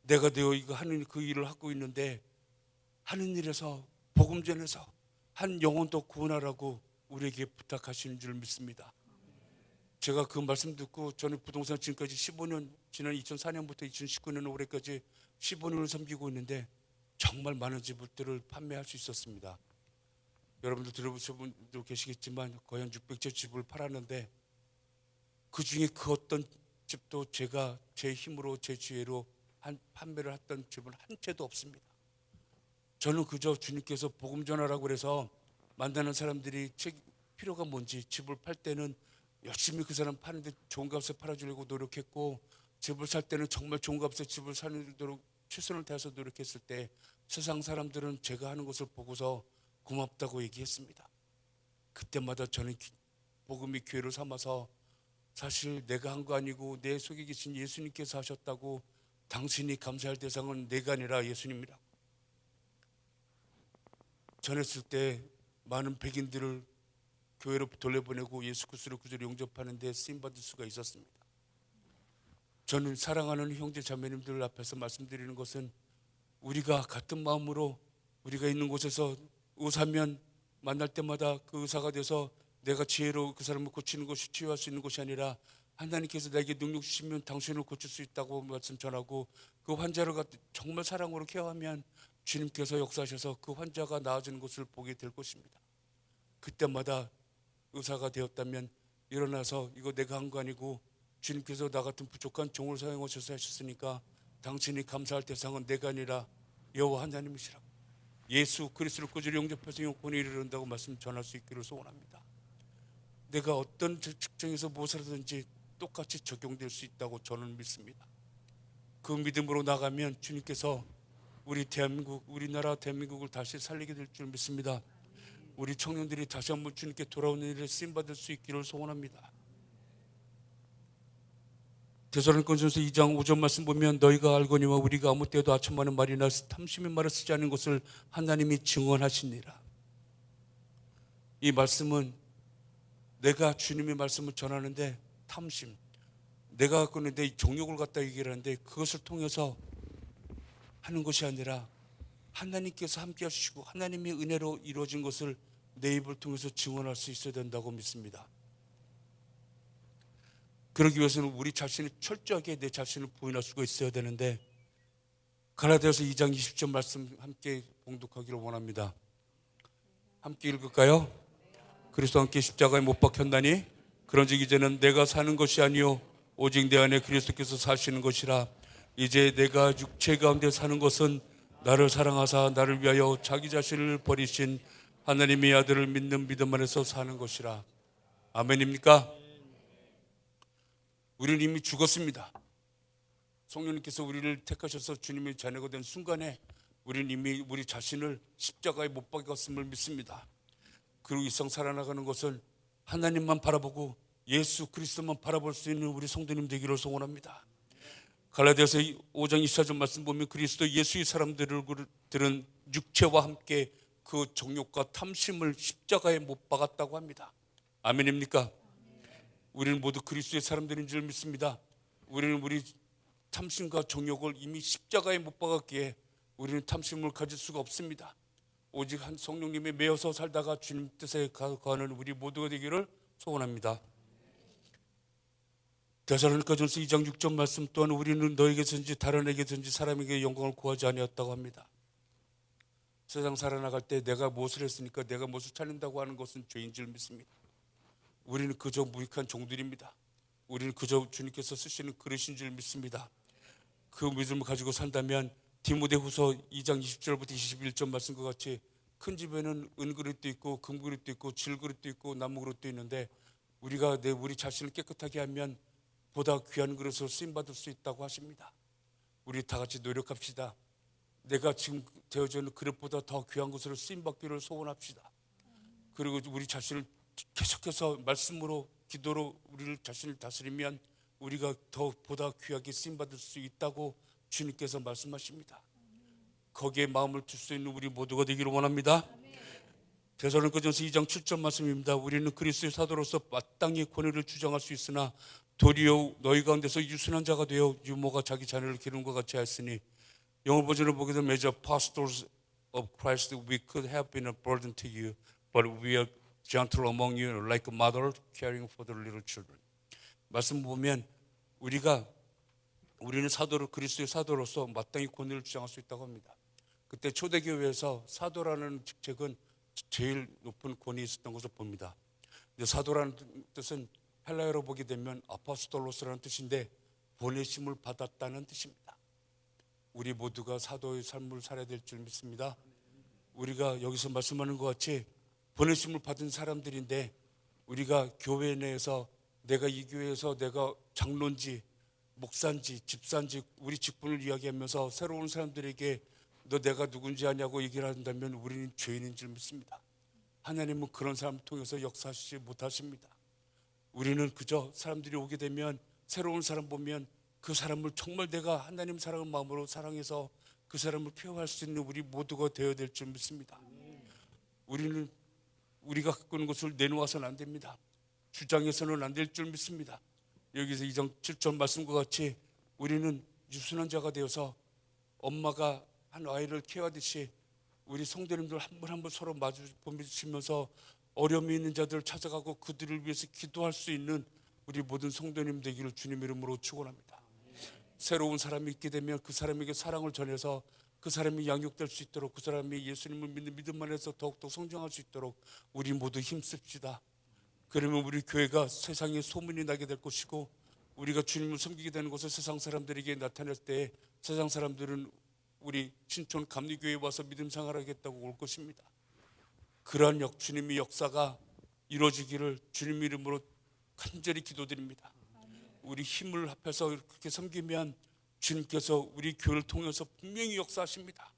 내가 이거 하는 그 일을 하고 있는데 하는 일에서 복음 전해서 한 영혼도 구원하라고 우리에게 부탁하시는 줄 믿습니다. 제가 그 말씀 듣고 저는 부동산 지금까지 15년, 지난 2004년부터 2019년 올해까지 15년을 섬기고 있는데 정말 많은 집들을 판매할 수 있었습니다. 여러분들 들어보신 분도 계시겠지만 거의 한 600채 집을 팔았는데 그 중에 그 어떤 집도 제가 제 힘으로 제 지혜로 판매를 했던 집은 한 채도 없습니다. 저는 그저 주님께서 복음 전하라고 해서 만나는 사람들이 필요가 뭔지 집을 팔 때는 열심히 그 사람 파는데 좋은 값에 팔아주려고 노력했고 집을 살 때는 정말 좋은 값에 집을 사도록 최선을 다해서 노력했을 때 세상 사람들은 제가 하는 것을 보고서 고맙다고 얘기했습니다. 그때마다 저는 복음이 기회를 삼아서 사실 내가 한 거 아니고 내 속에 계신 예수님께서 하셨다고 당신이 감사할 대상은 내가 아니라 예수님이라고 전했을 때 많은 백인들을 교회로 돌려보내고 예수 그리스도를 구주로 영접하는 데 쓰임받을 수가 있었습니다. 저는 사랑하는 형제 자매님들 앞에서 말씀드리는 것은 우리가 같은 마음으로 우리가 있는 곳에서 의사면 만날 때마다 그 의사가 돼서 내가 지혜로 그 사람을 고치는 것이 치유할 수 있는 것이 아니라 하나님께서 내게 능력 주시면 당신을 고칠 수 있다고 말씀 전하고 그 환자를 정말 사랑으로 케어하면 주님께서 역사하셔서 그 환자가 나아지는 것을 보게 될 것입니다. 그때마다 의사가 되었다면 일어나서 이거 내가 한 거 아니고 주님께서 나 같은 부족한 종을 사용하셔서 하셨으니까 당신이 감사할 대상은 내가 아니라 여호와 하나님이시라고 예수 그리스도를 꾸준히 영접해서 영권에 이르른다고 말씀 전할 수 있기를 소원합니다. 내가 어떤 직장에서 무엇을 하든지 똑같이 적용될 수 있다고 저는 믿습니다. 그 믿음으로 나가면 주님께서 우리 대한민국, 우리나라 대한민국을 다시 살리게 될 줄 믿습니다. 우리 청년들이 다시 한번 주님께 돌아오는 일에 쓰임받을 수 있기를 소원합니다. 데살로니가전서 2장 5절 말씀 보면 너희가 알거니와 우리가 아무 때도 아첨하는 말이나 탐심의 말을 쓰지 않은 것을 하나님이 증언하시니라. 이 말씀은 내가 주님의 말씀을 전하는데 탐심, 내가 갖고 있는 내 정욕을 갖다 얘기를 하는데 그것을 통해서 하는 것이 아니라 하나님께서 함께 하시고 하나님의 은혜로 이루어진 것을 내 입을 통해서 증언할 수 있어야 된다고 믿습니다. 그러기 위해서는 우리 자신이 철저하게 내 자신을 부인할 수가 있어야 되는데 갈라디아서 2장 20절 말씀 함께 봉독하기를 원합니다. 함께 읽을까요? 그리스도와 함께 십자가에 못 박혔나니 그런즉 이제는 내가 사는 것이 아니요 오직 내 안에 그리스도께서 사시는 것이라. 이제 내가 육체 가운데 사는 것은 나를 사랑하사 나를 위하여 자기 자신을 버리신 하나님의 아들을 믿는 믿음 안에서 사는 것이라. 아멘입니까? 우리는 이미 죽었습니다. 성령님께서 우리를 택하셔서 주님의 자녀가 된 순간에 우리는 이미 우리 자신을 십자가에 못 박았음을 믿습니다. 그리고 이상 살아나가는 것은 하나님만 바라보고 예수 그리스도만 바라볼 수 있는 우리 성도님 되기를 소원합니다. 갈라디아서 5장 24절 말씀 보면 그리스도 예수의 사람들은 육체와 함께 그 정욕과 탐심을 십자가에 못 박았다고 합니다. 아멘입니까? 우리는 모두 그리스도의 사람들인 줄 믿습니다. 우리는 우리 탐심과 정욕을 이미 십자가에 못 박았기에 우리는 탐심을 가질 수가 없습니다. 오직 한 성령님에 매여서 살다가 주님 뜻에 거하는 우리 모두가 되기를 소원합니다. 데살로니가전서 2장 6절 말씀 또한 우리는 너에게든지 다른 에게든지 사람에게 영광을 구하지 아니었다고 합니다. 세상 살아나갈 때 내가 무엇을 했으니까 내가 무엇을 찾는다고 하는 것은 죄인 줄 믿습니다. 우리는 그저 무익한 종들입니다. 우리는 그저 주님께서 쓰시는 그릇인 줄 믿습니다. 그 믿음을 가지고 산다면 디모데후서 2장 20절부터 21절 말씀과 같이 큰 집에는 은그릇도 있고 금그릇도 있고 질그릇도 있고 나무그릇도 있는데 우리가 우리 자신을 깨끗하게 하면 보다 귀한 그릇으로 쓰임받을 수 있다고 하십니다. 우리 다 같이 노력합시다. 내가 지금 되어져 있는 그릇보다 더 귀한 것으로 쓰임받기를 소원합시다. 그리고 우리 자신을 계속해서 말씀으로 기도로 우리를 자신을 다스리면 우리가 더 보다 귀하게 쓰임받을 수 있다고 주님께서 말씀하십니다. 거기에 마음을 둘 수 있는 우리 모두가 되기를 원합니다. 데살로니가전서 2장 7절 말씀입니다. 우리는 그리스도의 사도로서 마땅히 권위를 주장할 수 있으나 도리어 너희 가운데서 유순한 자가 되어 유모가 자기 자녀를 기르는 것 같이 하였으니 영어 버전을 보게 되면 As apostles of Christ we could have been a burden to you but we are gentle among you like a mother caring for the little children. 말씀 보면 우리는 사도로 그리스도의 사도로서 마땅히 권위를 주장할 수 있다고 합니다. 그때 초대교회에서 사도라는 직책은 제일 높은 권위 있었던 것을 봅니다. 사도라는 뜻은 헬라어로 보게 되면 아포스톨로스라는 뜻인데 보내심을 받았다는 뜻입니다. 우리 모두가 사도의 삶을 살아야 될 줄 믿습니다. 우리가 여기서 말씀하는 것 같이 보내심을 받은 사람들인데 우리가 교회 내에서 내가 이 교회에서 내가 장로인지 목사인지 집사인지 우리 직분을 이야기하면서 새로운 사람들에게 너 내가 누군지 아냐고 얘기를 한다면 우리는 죄인인 줄 믿습니다. 하나님은 그런 사람을 통해서 역사하시지 못하십니다. 우리는 그저 사람들이 오게 되면 새로운 사람 보면 그 사람을 정말 내가 하나님 사랑하는 마음으로 사랑해서 그 사람을 표현할 수 있는 우리 모두가 되어야 될 줄 믿습니다. 우리는 우리가 갖고 있는 것을 내놓아서는 안 됩니다. 주장해서는 안 될 줄 믿습니다. 여기서 2장 7절 말씀과 같이 우리는 유순한 자가 되어서 엄마가 한 아이를 케어하듯이 우리 성도님들 한 분 한 분 서로 마주 보시면서 어려움이 있는 자들을 찾아가고 그들을 위해서 기도할 수 있는 우리 모든 성도님 되기를 주님 이름으로 축원합니다. 새로운 사람이 있게 되면 그 사람에게 사랑을 전해서 그 사람이 양육될 수 있도록, 그 사람이 예수님을 믿는 믿음 안에서 더욱더 성장할 수 있도록 우리 모두 힘씁시다. 그러면 우리 교회가 세상에 소문이 나게 될 것이고, 우리가 주님을 섬기게 되는 것을 세상 사람들에게 나타낼 때 세상 사람들은 우리 신촌 감리교회에 와서 믿음 생활하겠다고 올 것입니다. 그러한 주님의 역사가 이루어지기를 주님 이름으로 간절히 기도드립니다. 우리 힘을 합해서 그렇게 섬기면 주님께서 우리 교회를 통해서 분명히 역사하십니다.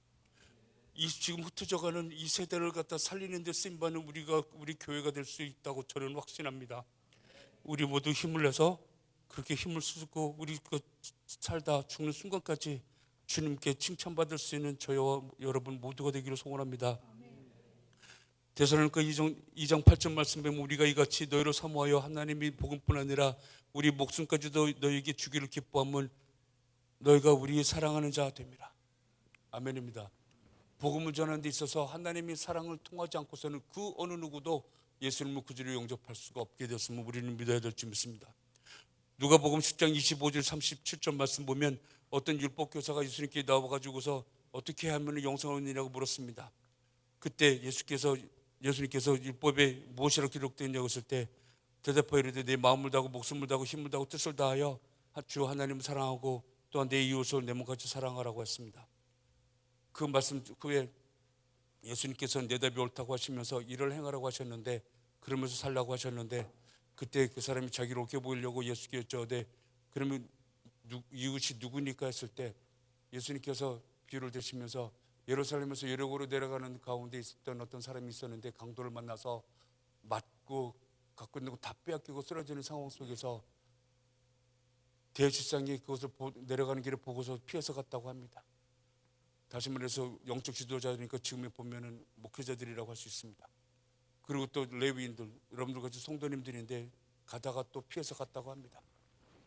이 지금 흩어져가는 이 세대를 갖다 살리는 데 쓰임받는 우리 교회가 될 수 있다고 저는 확신합니다. 우리 모두 힘을 내서 그렇게 힘을 쓰고 우리 살다 죽는 순간까지 주님께 칭찬받을 수 있는 저와 여러분 모두가 되기를 소원합니다. 데살로니가 2장 8절 말씀 보면 우리가 이같이 너희를 사모하여 하나님이 복음뿐 아니라 우리 목숨까지도 너희에게 주기를 기뻐하면 너희가 우리의 사랑하는 자 됩니다. 아멘입니다. 복음을 전하는 데 있어서 하나님의 사랑을 통하지 않고서는 그 어느 누구도 예수님을 구주로 영접할 수가 없게 되었음을 우리는 믿어야 될 줄 믿습니다. 누가복음 10장 25절 37절 말씀 보면 어떤 율법교사가 예수님께 나와가지고서 어떻게 하면 영생을 얻느냐고 물었습니다. 그때 예수님께서 율법에 무엇이라고 기록되어 있냐고 했을 때 대답하여 이르되 내 마음을 다하고 목숨을 다하고 힘을 다하고 뜻을 다하여 주 하나님을 사랑하고 또한 내 이웃을 내 몸같이 사랑하라고 했습니다. 그 말씀 후에 예수님께서는 내 답이 옳다고 하시면서 이를 행하라고 하셨는데, 그러면서 살라고 하셨는데, 그때 그 사람이 자기를 옳게 보이려고 예수께 여쭤되 그러면 이웃이 누구니까 했을 때 예수님께서 비유를 대시면서 예루살렘에서 여리고로 내려가는 가운데 있었던 어떤 사람이 있었는데 강도를 만나서 맞고 갖고 있는 거 다 빼앗기고 쓰러지는 상황 속에서 대제사장이 그것을 내려가는 길을 보고서 피해서 갔다고 합니다. 다시 말해서 영적 지도자니까 지금에 보면은 목회자들이라고 할 수 있습니다. 그리고 또 레위인들, 여러분들 같이 성도님들인데 가다가 또 피해서 갔다고 합니다.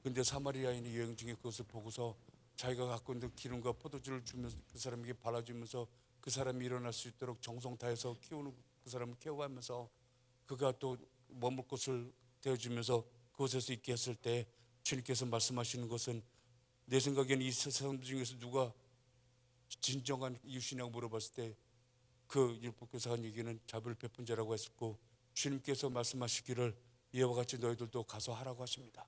근데 사마리아인이 여행 중에 그것을 보고서 자기가 갖고 있는 기름과 포도주를 주면서 그 사람에게 발라주면서 그 사람이 일어날 수 있도록 정성 다해서 키우는 그 사람을 케어하면서 그가 또 머물 곳을 대어주면서 그곳에서 있게 했을 때 주님께서 말씀하시는 것은, 내 생각에는 이 세상 중에서 누가 진정한 이웃이냐고 물어봤을 때 그 율법교사가 한 얘기는 자비를 베푼 자라고 했었고, 주님께서 말씀하시기를 이와 같이 너희들도 가서 하라고 하십니다.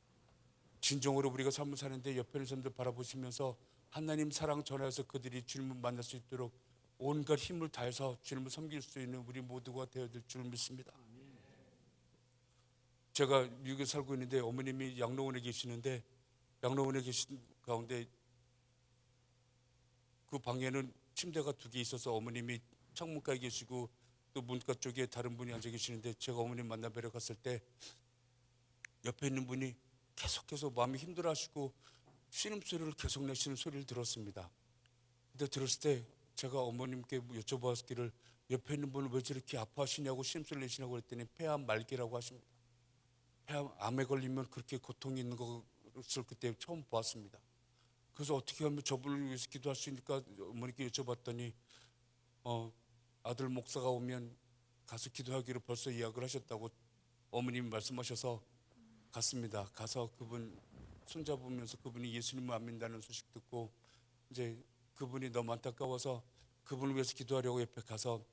진정으로 우리가 삶을 사는데 옆에 있는 사람들 바라보시면서 하나님 사랑 전해서 그들이 주님을 만날 수 있도록 온갖 힘을 다해서 주님을 섬길 수 있는 우리 모두가 되어야 될 줄 믿습니다. 제가 미국에 살고 있는데 어머님이 양로원에 계시는데, 양로원에 계신 가운데 그 방에는 침대가 2개 있어서 어머님이 창문가에 계시고 또 문가 쪽에 다른 분이 앉아 계시는데, 제가 어머님 만나뵈러 갔을 때 옆에 있는 분이 계속해서 마음이 힘들어하시고 신음소리를 계속 내시는 소리를 들었습니다. 근데 들었을 때 제가 어머님께 여쭤봤기를 옆에 있는 분은 왜 저렇게 아파하시냐고 신음소리를 내시냐고 그랬더니 폐암 말기라고 하십니다. 암에 걸리면 그렇게 고통이 있는 것을 그때 처음 보았습니다. 그래서 어떻게 하면 저분을 위해서 기도할 수 있을까 어머니께 여쭤봤더니 아들 목사가 오면 가서 기도하기로 벌써 예약을 하셨다고 어머님이 말씀하셔서 갔습니다. 가서 그분 손잡으면서 그분이 예수님을 안 믿는다는 소식 듣고 이제 그분이 너무 안타까워서 그분을 위해서 기도하려고 옆에 가서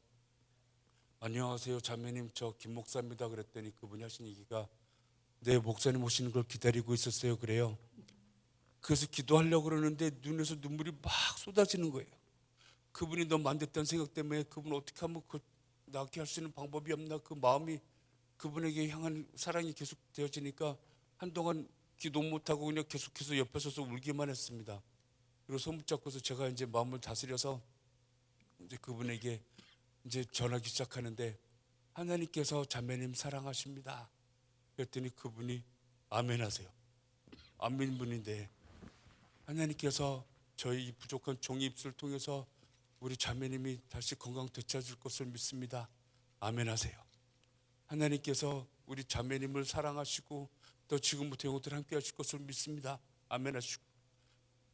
안녕하세요 자매님, 저 김 목사입니다 그랬더니 그분이 하신 얘기가 네, 목사님 오시는 걸 기다리고 있었어요 그래요. 그래서 기도하려고 그러는데 눈에서 눈물이 막 쏟아지는 거예요. 그분이 너무 안 됐다는 생각 때문에 그분 어떻게 하면 낫게 할 수 있는 방법이 없나, 그 마음이 그분에게 향한 사랑이 계속 되어지니까 한동안 기도 못하고 그냥 계속해서 옆에 서서 울기만 했습니다. 그리고 손 붙잡고서 제가 이제 마음을 다스려서 이제 그분에게 이제 전하기 시작하는데 하나님께서 자매님 사랑하십니다. 그랬더니 그분이 아멘 하세요. 아멘 분인데 하나님께서 저희 부족한 종이 입술을 통해서 우리 자매님이 다시 건강 되찾을 것을 믿습니다. 아멘 하세요. 하나님께서 우리 자매님을 사랑하시고 또 지금부터 영원토록 함께 하실 것을 믿습니다. 아멘 하시고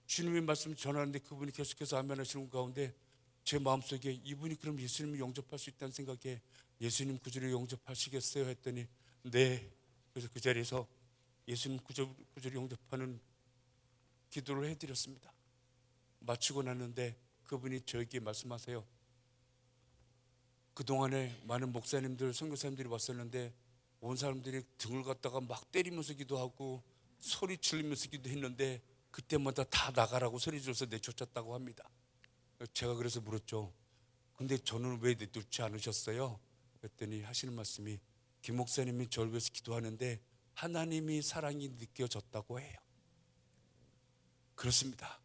주님의 말씀을 전하는데 그분이 계속해서 아멘 하시는 가운데 제 마음속에 이분이 그럼 예수님을 영접할 수 있다는 생각에 예수님 구주를 영접하시겠어요? 했더니 네. 그래서 그 자리에서 예수님 구주를 영접하는 기도를 해드렸습니다. 마치고 났는데 그분이 저에게 말씀하세요. 그동안에 많은 목사님들, 선교사님들이 왔었는데 온 사람들이 등을 갖다가 막 때리면서 기도하고 소리 지르면서 기도했는데 그때마다 다 나가라고 소리 질러서 내쫓았다고 합니다. 제가 그래서 물었죠. 근데 저는 왜 내쫓지 않으셨어요? 그랬더니 하시는 말씀이 김 목사님이 저를 위해서 기도하는데 하나님이 사랑이 느껴졌다고 해요. 그렇습니다.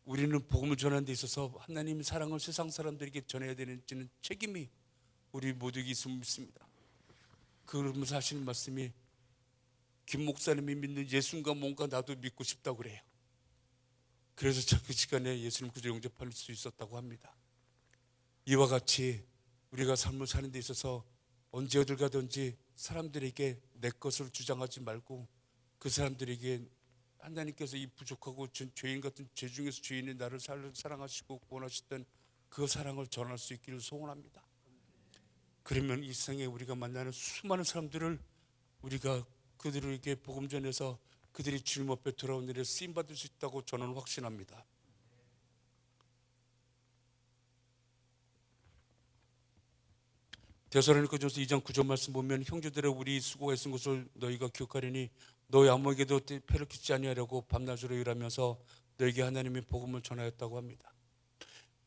우리는 복음을 전하는 데 있어서 하나님의 사랑을 세상 사람들에게 전해야 되는지는 책임이 우리 모두에게 있음을 믿습니다. 그러면서 하시는 말씀이 김 목사님이 믿는 예수님과 뭔가 나도 믿고 싶다고 그래요. 그래서 그 시간에 예수님 구주 영접할 수 있었다고 합니다. 이와 같이 우리가 삶을 사는 데 있어서 언제 어딜 가든지 사람들에게 내 것을 주장하지 말고 그 사람들에게 하나님께서 이 부족하고 죄인 같은 죄 중에서 죄인인 나를 사랑하시고 구원하셨던 그 사랑을 전할 수 있기를 소원합니다. 그러면 이 세상에 우리가 만나는 수많은 사람들을 우리가 그들에게 복음 전해서 그들이 주님 앞에 돌아온 일에 쓰임 받을 수 있다고 저는 확신합니다. 데살로니가전서 2장 9절 말씀 보면 형제들아 우리 수고가 있은 것을 너희가 기억하리니 너희 아무에게도 폐를 끼치지 아니하려고 밤낮으로 일하면서 너희에게 하나님의 복음을 전하였다고 합니다.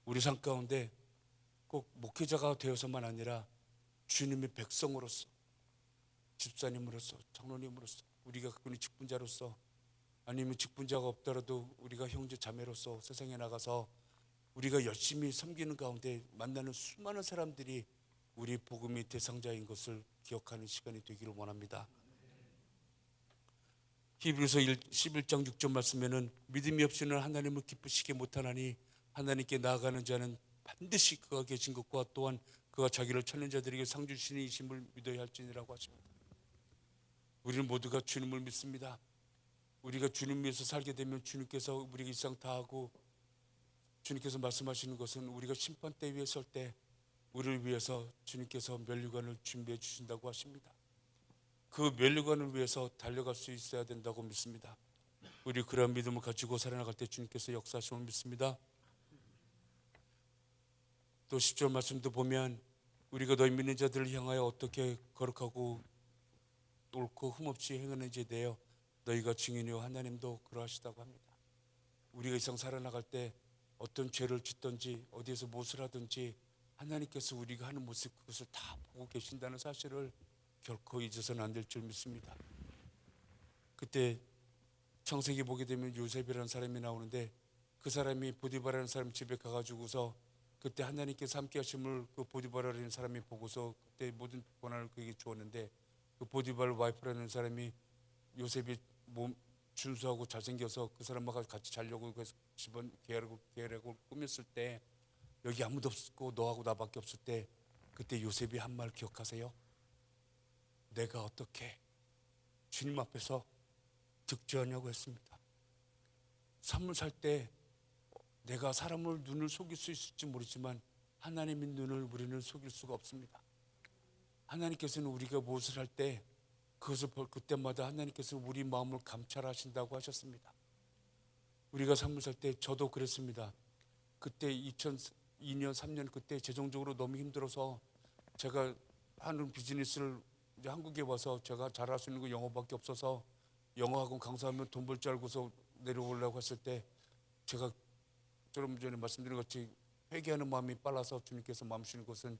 우리 삶 가운데 꼭 목회자가 되어서만 아니라 주님의 백성으로서, 집사님으로서, 장로님으로서, 우리가 그분의 직분자로서, 아니면 직분자가 없더라도 우리가 형제 자매로서 세상에 나가서 우리가 열심히 섬기는 가운데 만나는 수많은 사람들이 우리 복음의 대상자인 것을 기억하는 시간이 되기를 원합니다. 히브리서 11장 6절 말씀에는 믿음이 없이는 하나님을 기쁘시게 못하나니 하나님께 나아가는 자는 반드시 그가 계신 것과 또한 그가 자기를 찾는 자들에게 상 주시는 이심을 믿어야 할지니라고 하십니다. 우리는 모두가 주님을 믿습니다. 우리가 주님 위해서 살게 되면 주님께서 우리에게 일상 다 하고, 주님께서 말씀하시는 것은 우리가 심판대 위에 설 때 우리를 위해서 주님께서 면류관을 준비해 주신다고 하십니다. 그 면류관을 위해서 달려갈 수 있어야 된다고 믿습니다. 우리 그런 믿음을 가지고 살아나갈 때 주님께서 역사하심을 믿습니다. 또 10절 말씀도 보면 우리가 너희 믿는 자들을 향하여 어떻게 거룩하고 옳고 흠없이 행하는지에 대하여 너희가 증인이요 하나님도 그러하시다고 합니다. 우리가 이상 살아나갈 때 어떤 죄를 짓든지 어디에서 무엇을 하든지 하나님께서 우리가 하는 모습 그것을 다 보고 계신다는 사실을 결코 잊어서는 안 될 줄 믿습니다. 그때 창세기 보게 되면 요셉이라는 사람이 나오는데 그 사람이 보디바라는 사람 집에 가가지고서 그때 하나님께서 함께 하심을 그 보디바라는 사람이 보고서 그때 모든 권한을 그에게 주었는데 그 보디바라 와이프라는 사람이 요셉이 몸 준수하고 잘생겨서 그 사람과 같이 자려고 그래서 집안 계략을 꾸몄을 때 여기 아무도 없고 너하고 나밖에 없을 때 그때 요셉이 한 말 기억하세요? 내가 어떻게 주님 앞에서 득죄하냐고 했습니다. 삶을 살 때 내가 사람을 눈을 속일 수 있을지 모르지만 하나님의 눈을 우리는 속일 수가 없습니다. 하나님께서는 우리가 무엇을 할 때 그것을 그때마다 하나님께서는 우리 마음을 감찰하신다고 하셨습니다. 우리가 삶을 살 때 저도 그랬습니다. 그때 2002년 3년 그때 재정적으로 너무 힘들어서 제가 하는 비즈니스를 이제 한국에 와서 제가 잘할 수 있는 거 영어밖에 없어서 영어학원 강사하면 돈 벌 줄 알고서 내려오려고 했을 때 제가 좀 전에 말씀드린 것 같이 회개하는 마음이 빨라서 주님께서 마음 주시는 것은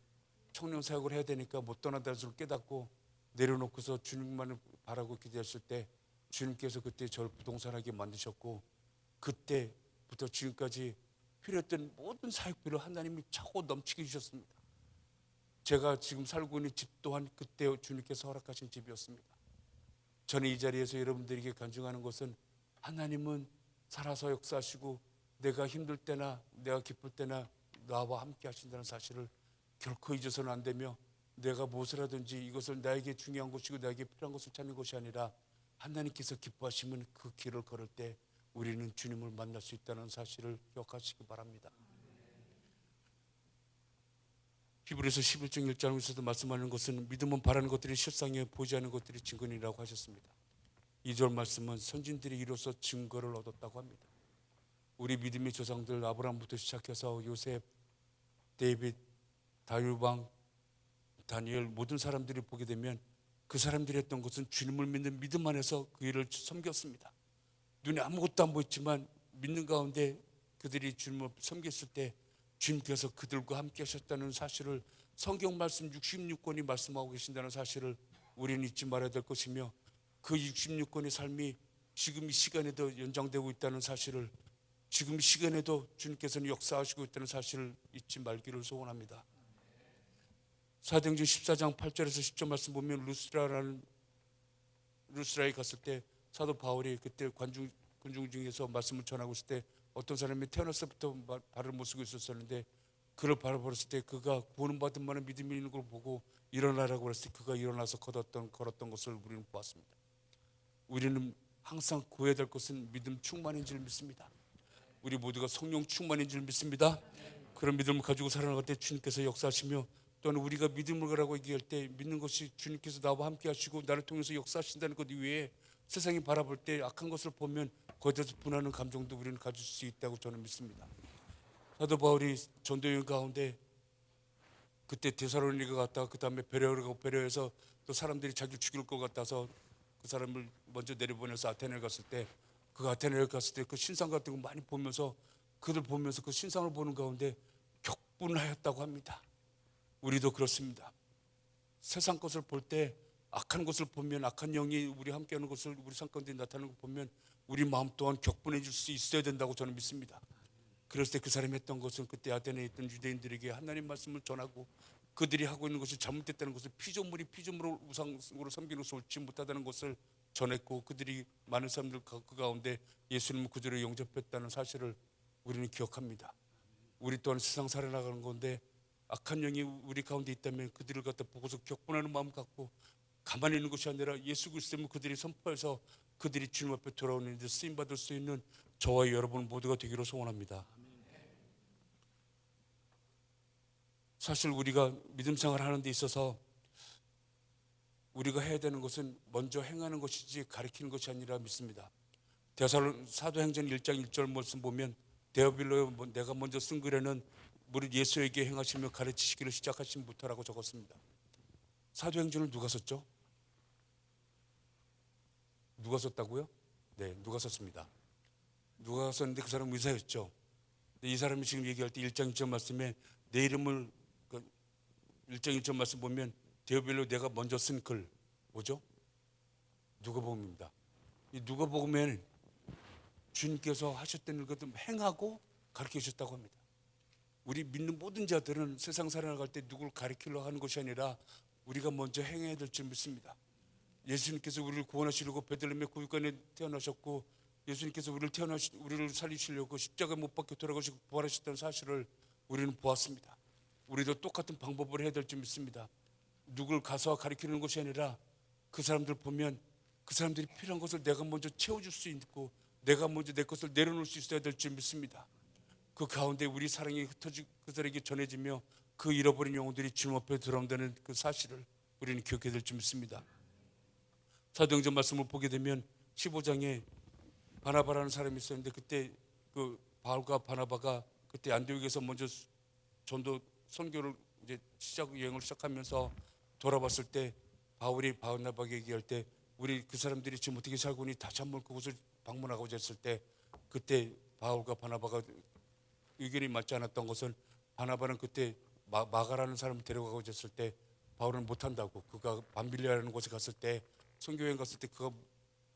청년 사역을 해야 되니까 못 떠난다는 것을 깨닫고 내려놓고서 주님만을 바라고 기도했을 때 주님께서 그때 저를 부동산하게 만드셨고 그때부터 지금까지 필요했던 모든 사역비를 하나님이 차고 넘치게 주셨습니다. 제가 지금 살고 있는 집 또한 그때 주님께서 허락하신 집이었습니다. 저는 이 자리에서 여러분들에게 간증하는 것은 하나님은 살아서 역사하시고 내가 힘들 때나 내가 기쁠 때나 나와 함께 하신다는 사실을 결코 잊어서는 안 되며 내가 무엇을 하든지 이것을 나에게 중요한 것이고 나에게 필요한 것을 찾는 것이 아니라 하나님께서 기뻐하시면 그 길을 걸을 때 우리는 주님을 만날 수 있다는 사실을 기억하시기 바랍니다. 히브리서 11장 1장에서도 말씀하는 것은 믿음은 바라는 것들이 실상에 보이지 않는 것들이 증거이라고 하셨습니다. 2절 말씀은 선진들이 이로써 증거를 얻었다고 합니다. 우리 믿음의 조상들 아브라함부터 시작해서 요셉, 데이빗, 다윗왕, 다니엘 모든 사람들이 보게 되면 그 사람들이 했던 것은 주님을 믿는 믿음 안에서 그 일을 섬겼습니다. 눈에 아무것도 안 보였지만 믿는 가운데 그들이 주님을 섬겼을 때 주님께서 그들과 함께 하셨다는 사실을 성경 말씀 66권이 말씀하고 계신다는 사실을 우리는 잊지 말아야 될 것이며, 그 66권의 삶이 지금 이 시간에도 연장되고 있다는 사실을, 지금 이 시간에도 주님께서는 역사하시고 있다는 사실을 잊지 말기를 소원합니다. 사도행전 14장 8절에서 10절 말씀 보면 루스라에 갔을 때 사도 바울이 그때 군중 중에서 말씀을 전하고 있을 때 어떤 사람이 태어났을 때부터 발을 못 쓰고 있었는데, 그를 바라보았을 때 그가 구원 받은 만한 믿음이 있는 걸 보고 일어나라고 했을 때 그가 일어나서 걸었던 것을 우리는 보았습니다. 우리는 항상 구해야 될 것은 믿음 충만인 줄 믿습니다. 우리 모두가 성령 충만인 줄 믿습니다. 그런 믿음을 가지고 살아나갈 때 주님께서 역사하시며, 또는 우리가 믿음을 가라고 얘기할 때 믿는 것이 주님께서 나와 함께 하시고 나를 통해서 역사하신다는 것 이외에 세상이 바라볼 때 악한 것을 보면 거기에 대해서 분하는 감정도 우리는 가질 수 있다고 저는 믿습니다. 사도 바울이 전도 여행 가운데 그때 데살로니가 갔다가 그 다음에 베레아로 가고, 베레아에서 또 사람들이 자기를 죽일 것 같아서 그 사람을 먼저 내려보내서 아테네에 갔을 때, 그 아테네에 갔을 때 그 신상 같은 거 많이 보면서 그들 보면서 그 신상을 보는 가운데 격분하였다고 합니다. 우리도 그렇습니다. 세상 것을 볼 때 악한 것을 보면, 악한 영이 우리 함께하는 것을 우리 삶 가운데 나타나는 걸 보면 우리 마음 또한 격분해질 수 있어야 된다고 저는 믿습니다. 그랬을 때 그 사람이 했던 것은 그때 아테네에 있던 유대인들에게 하나님 말씀을 전하고 그들이 하고 있는 것이 잘못됐다는 것을, 피조물을 우상으로 섬기는 것을 옳지 못하다는 것을 전했고, 그들이 많은 사람들 그 가운데 예수님을 그들을 영접했다는 사실을 우리는 기억합니다. 우리 또한 세상 살아나가는 건데 악한 영이 우리 가운데 있다면 그들을 갖다 보고서 격분하는 마음 갖고 가만히 있는 것이 아니라 예수 그리스도를 그들이 선포해서 그들이 주님 앞에 돌아오는 데 쓰임받을 수 있는 저와 여러분 모두가 되기로 소원합니다. 사실 우리가 믿음 생활을 하는 데 있어서 우리가 해야 되는 것은 먼저 행하는 것이지 가리키는 것이 아니라 믿습니다. 사도행전 1장 1절 말씀 보면 데오빌로에 내가 먼저 쓴 글에는 무릇 예수에게 행하시며 가르치시기를 시작하신 부터라고 적었습니다. 사도행전을 누가 썼죠? 누가 썼다고요? 네, 누가 썼습니다. 누가 썼는데 그 사람은 의사였죠. 이 사람이 지금 얘기할 때 1장 1절 말씀에 내 이름을 1장 1절 말씀 보면 데오빌로 내가 먼저 쓴 글 뭐죠? 누가복음입니다. 이 누가복음에는 주님께서 하셨던 것을 행하고 가르쳐 주셨다고 합니다. 우리 믿는 모든 자들은 세상 살아나갈 때 누구를 가르치려고 하는 것이 아니라 우리가 먼저 행해야 될 줄 믿습니다. 예수님께서 우리를 구원하시려고 베들레헴의 구유관에 태어나셨고, 예수님께서 우리를 살리시려고 십자가에 못 박혀 돌아가시고 부활하셨다는 사실을 우리는 보았습니다. 우리도 똑같은 방법을 해야 될 줄 믿습니다. 누굴 가서 가르치는 것이 아니라 그 사람들 보면 그 사람들이 필요한 것을 내가 먼저 채워줄 수 있고 내가 먼저 내 것을 내려놓을 수 있어야 될 줄 믿습니다. 그 가운데 우리 사랑이 흩어지고 그들에게 전해지며 그 잃어버린 영혼들이 주님 앞에 들어온다는 그 사실을 우리는 기억해야 될 줄 믿습니다. 사도행전 말씀을 보게 되면 15장에 바나바라는 사람이 있었는데, 그때 그 바울과 바나바가 그때 안디옥에서 먼저 전도 선교를 이제 여행을 시작하면서 돌아봤을 때 바울이 바나바에게 얘기할 때 우리 그 사람들이 지금 어떻게 살고 있니 다시 한번 그곳을 방문하고자 했을 때, 그때 바울과 바나바가 의견이 맞지 않았던 것은, 바나바는 그때 마가라는 사람을 데려가고자 했을 때 바울은 못한다고, 그가 밤빌리아라는 곳에 갔을 때 선교여행 갔을 때 그가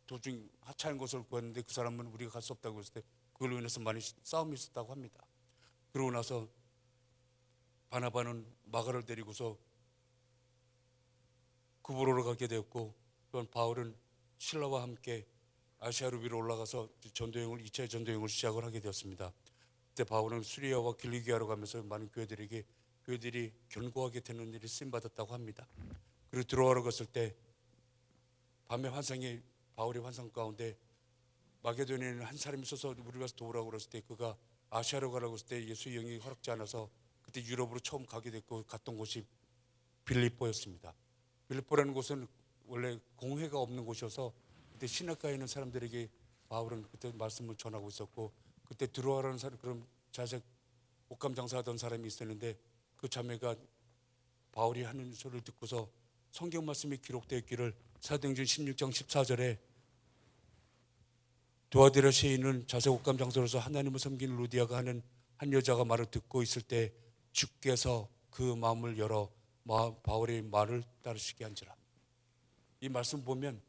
도중 하찮은 것을 구했는데 그 사람은 우리가 갈 수 없다고 했을 때 그걸로 인해서 많이 싸움이 있었다고 합니다. 그러고 나서 바나바는 마가를 데리고서 구브로로 가게 되었고, 또한 바울은 실라와 함께 아시아로 위로 올라가서 2차 전도여행을 시작을 하게 되었습니다. 그때 바울은 수리아와 길리기아로 가면서 많은 교회들이 견고하게 되는 일이 쓰임받았다고 합니다. 그리고 들어가러 갔을 때 밤의 환상이, 바울의 환상 가운데 마게도니아에는 한 사람이 있어서 우리 가서 도우라고 그랬을 때 그가 아시아로 가라고 했을 때 예수의 영이 허락지 않아서 그때 유럽으로 처음 가게 됐고 갔던 곳이 빌립보였습니다. 빌립보라는 곳은 원래 공회가 없는 곳이어서 그때 신학가에 있는 사람들에게 바울은 그때 말씀을 전하고 있었고 그때 들어와라는 사람 그런 자색 옷감 장사하던 사람이 있었는데 그 자매가 바울이 하는 소리를 듣고서 성경 말씀이 기록되어 있기를 사도행전 16장 14절에 두아디라시에 있는 자색 옷감 장사로서 하나님을 섬기는 루디아가 하는 한 여자가 말을 듣고 있을 때 주께서 그 마음을 열어 바울의 말을 따르시게 한지라. 이 말씀 보면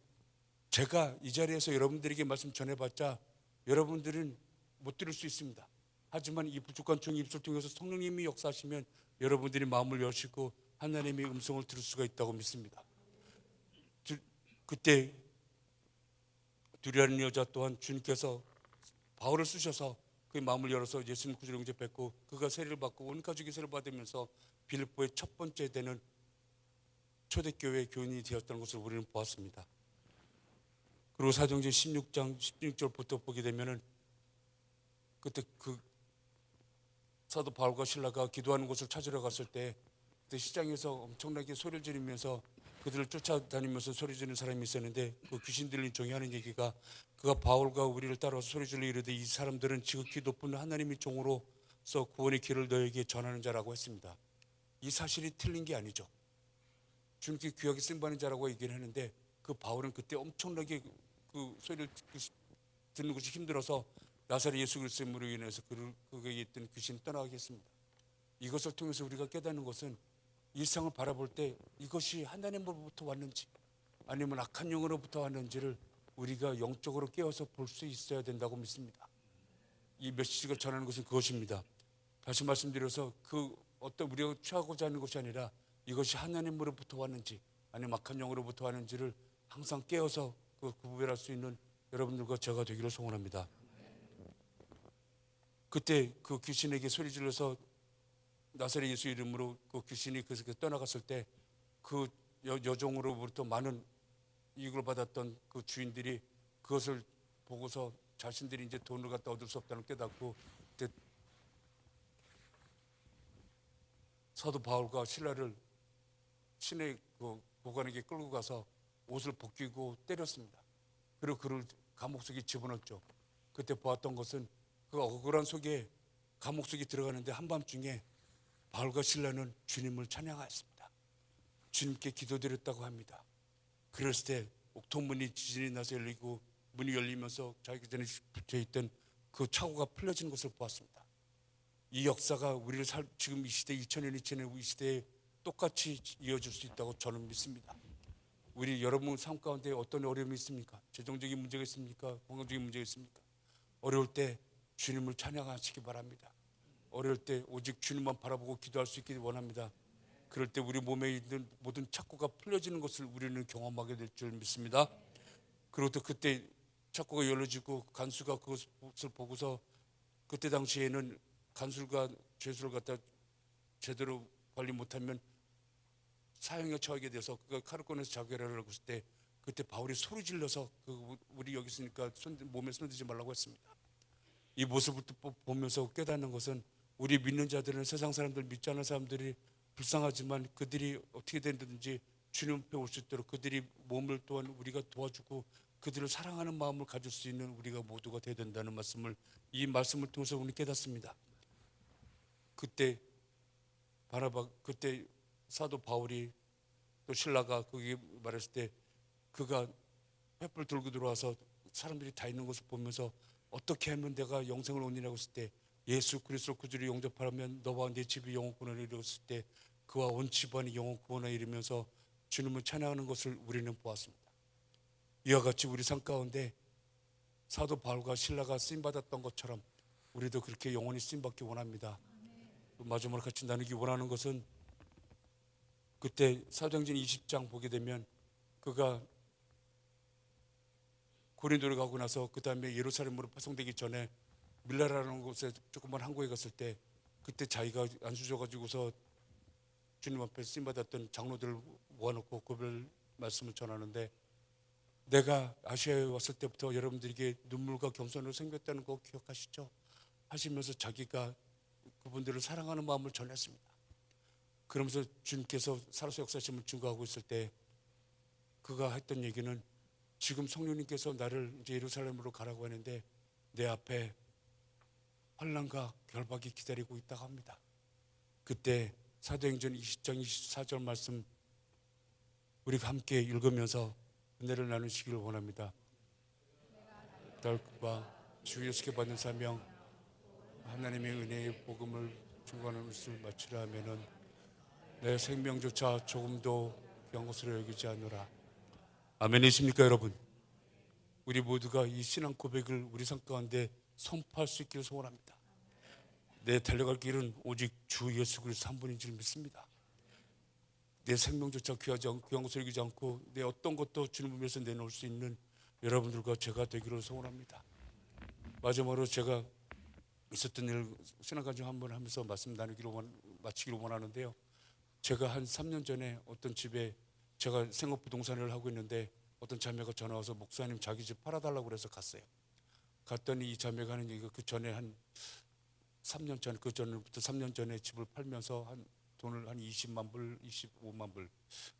제가 이 자리에서 여러분들에게 말씀 전해봤자 여러분들은 못 들을 수 있습니다. 하지만 이 부족한 종의 입술을 통해서 성령님이 역사하시면 여러분들이 마음을 여시고 하나님의 음성을 들을 수가 있다고 믿습니다. 그때 두리라는 여자 또한 주님께서 바울을 쓰셔서 그의 마음을 열어서 예수님 구주를 영접했고 그가 세례를 받고 온 가족이 세례를 받으면서 빌립보의 첫 번째 되는 초대교회 교인이 되었다는 것을 우리는 보았습니다. 그리고 사도행전 16장 16절부터 보게 되면은 그때 그 사도 바울과 실라가 기도하는 곳을 찾으러 갔을 때 그때 시장에서 엄청나게 소리를 지르면서 그들을 쫓아다니면서 소리 지르는 사람이 있었는데 그 귀신 들린 종이 하는 얘기가 그가 바울과 우리를 따라서 소리 질러 이르되 이 사람들은 지극히 높은 하나님의 종으로서 구원의 길을 너에게 전하는 자라고 했습니다. 이 사실이 틀린 게 아니죠. 주님께 귀하게 쓰임받는 자라고 얘기를 했는데 그 바울은 그때 엄청나게 그 소리를 듣는 것이 힘들어서 나사렛 예수 그리스도의 이름으로 인해서 그에게 있던 귀신을 떠나게 했습니다. 이것을 통해서 우리가 깨닫는 것은 일상을 바라볼 때 이것이 하나님으로부터 왔는지 아니면 악한 영으로부터 왔는지를 우리가 영적으로 깨어서 볼 수 있어야 된다고 믿습니다. 이 메시지가 전하는 것은 그것입니다. 다시 말씀드려서 그 어떤 우리가 취하고자 하는 것이 아니라 이것이 하나님으로부터 왔는지 아니면 악한 영으로부터 왔는지를 항상 깨어서 그 구별할 수 있는 여러분들과 제가 되기를 소원합니다. 그때 그 귀신에게 소리 질러서 나사렛 예수 이름으로 그 귀신이 그에서 떠나갔을 때 그 여종으로부터 많은 이익을 받았던 그 주인들이 그것을 보고서 자신들이 이제 돈을 갖다 얻을 수 없다는 깨닫고 그때 사도 바울과 실라를 시내 그 보관에게 끌고 가서 옷을 벗기고 때렸습니다. 그리고 그를 감옥 속에 집어넣었죠. 그때 보았던 것은 그 억울한 속에 감옥 속에 들어가는데 한밤중에 바울과 실라는 주님을 찬양하였습니다. 주님께 기도드렸다고 합니다. 그랬을 때 옥토문이 지진이 나서 열리고 문이 열리면서 자기 전에 붙여있던 그 착오가 풀려지는 것을 보았습니다. 이 역사가 우리를 지금 이 시대 2000년 2000년 이 시대에 똑같이 이어질 수 있다고 저는 믿습니다. 우리 여러분 삶 가운데 어떤 어려움이 있습니까? 재정적인 문제가 있습니까? 건강적인 문제가 있습니까? 어려울 때 주님을 찬양하시기 바랍니다. 어려울 때 오직 주님만 바라보고 기도할 수 있기를 원합니다. 그럴 때 우리 몸에 있는 모든 착고가 풀려지는 것을 우리는 경험하게 될 줄 믿습니다. 그리고 또 그때 착고가 열려지고 간수가 그것을 보고서 그때 당시에는 간술과 죄수를 갖다 제대로 관리 못하면 사형에 처하게 돼서 그가 칼을 꺼내서 자결하려고 했을 때 그때 바울이 소리 질러서 우리 여기 있으니까 몸에 손대지 말라고 했습니다. 이 모습을 보면서 깨닫는 것은 우리 믿는 자들은 세상 사람들 믿지 않는 사람들이 불쌍하지만 그들이 어떻게 되든지 주님 앞에 올 수 있도록 그들이 몸을 또한 우리가 도와주고 그들을 사랑하는 마음을 가질 수 있는 우리가 모두가 되어야 된다는 말씀을 이 말씀을 통해서 우리 깨닫습니다. 그때 그때 사도 바울이 또 신라가 거기 말했을 때 그가 횃불 들고 들어와서 사람들이 다 있는 것을 보면서 어떻게 하면 내가 영생을 얻느냐고 했을 때 예수 그리스도 구주를 영접하면 너와 내 집이 영원 구원을 이루었을 때 그와 온 집안이 영원 구원을 이루면서 주님을 찬양하는 것을 우리는 보았습니다. 이와 같이 우리 삶 가운데 사도 바울과 신라가 쓰임받았던 것처럼 우리도 그렇게 영원히 쓰임받기 원합니다. 마지막으로 같이 나누기 원하는 것은 그때 사도행전 20장 보게 되면 그가 고린도를 가고 나서 그 다음에 예루살렘으로 파송되기 전에 밀라라는 곳에 조그만 항구에 갔을 때 그때 자기가 안수져가지고서 주님 앞에 쓰임받았던 장로들을 모아놓고 그별 말씀을 전하는데 내가 아시아에 왔을 때부터 여러분들에게 눈물과 겸손을 생겼다는 거 기억하시죠? 하시면서 자기가 그분들을 사랑하는 마음을 전했습니다. 그러면서 주님께서 살아서 역사심을 증거하고 있을 때 그가 했던 얘기는 지금 성령님께서 나를 이제 예루살렘으로 가라고 하는데 내 앞에 환난과 결박이 기다리고 있다고 합니다. 그때 사도행전 20장 24절 말씀 우리가 함께 읽으면서 은혜를 나누시기를 원합니다. 그와 주 예수께 받는 사명 하나님의 은혜의 복음을 증거하는 것을 마치라 하면은 내 생명조차 조금도 귀한 것으로 여기지 않노라. 아멘이십니까 여러분? 우리 모두가 이 신앙 고백을 우리 삶 가운데 선포할 수 있기를 소원합니다. 내 달려갈 길은 오직 주 예수 그리스도 한 분인 줄 믿습니다. 내 생명조차 귀한 것을 여기지 않고 내 어떤 것도 주님을 위해서 내놓을 수 있는 여러분들과 제가 되기를 소원합니다. 마지막으로 제가 있었던 일 신앙가정 한번 하면서 말씀 나누기를 마치기를 원하는데요. 제가 한 3년 전에 어떤 집에 제가 생업 부동산을 하고 있는데 어떤 자매가 전화 와서 목사님 자기 집 팔아달라고 그래서 갔어요. 갔더니 이 자매가 하는 얘기가 그 전에 한 3년 전, 그 전부터 3년 전에 집을 팔면서 한 돈을 한 20만 불, 25만 불,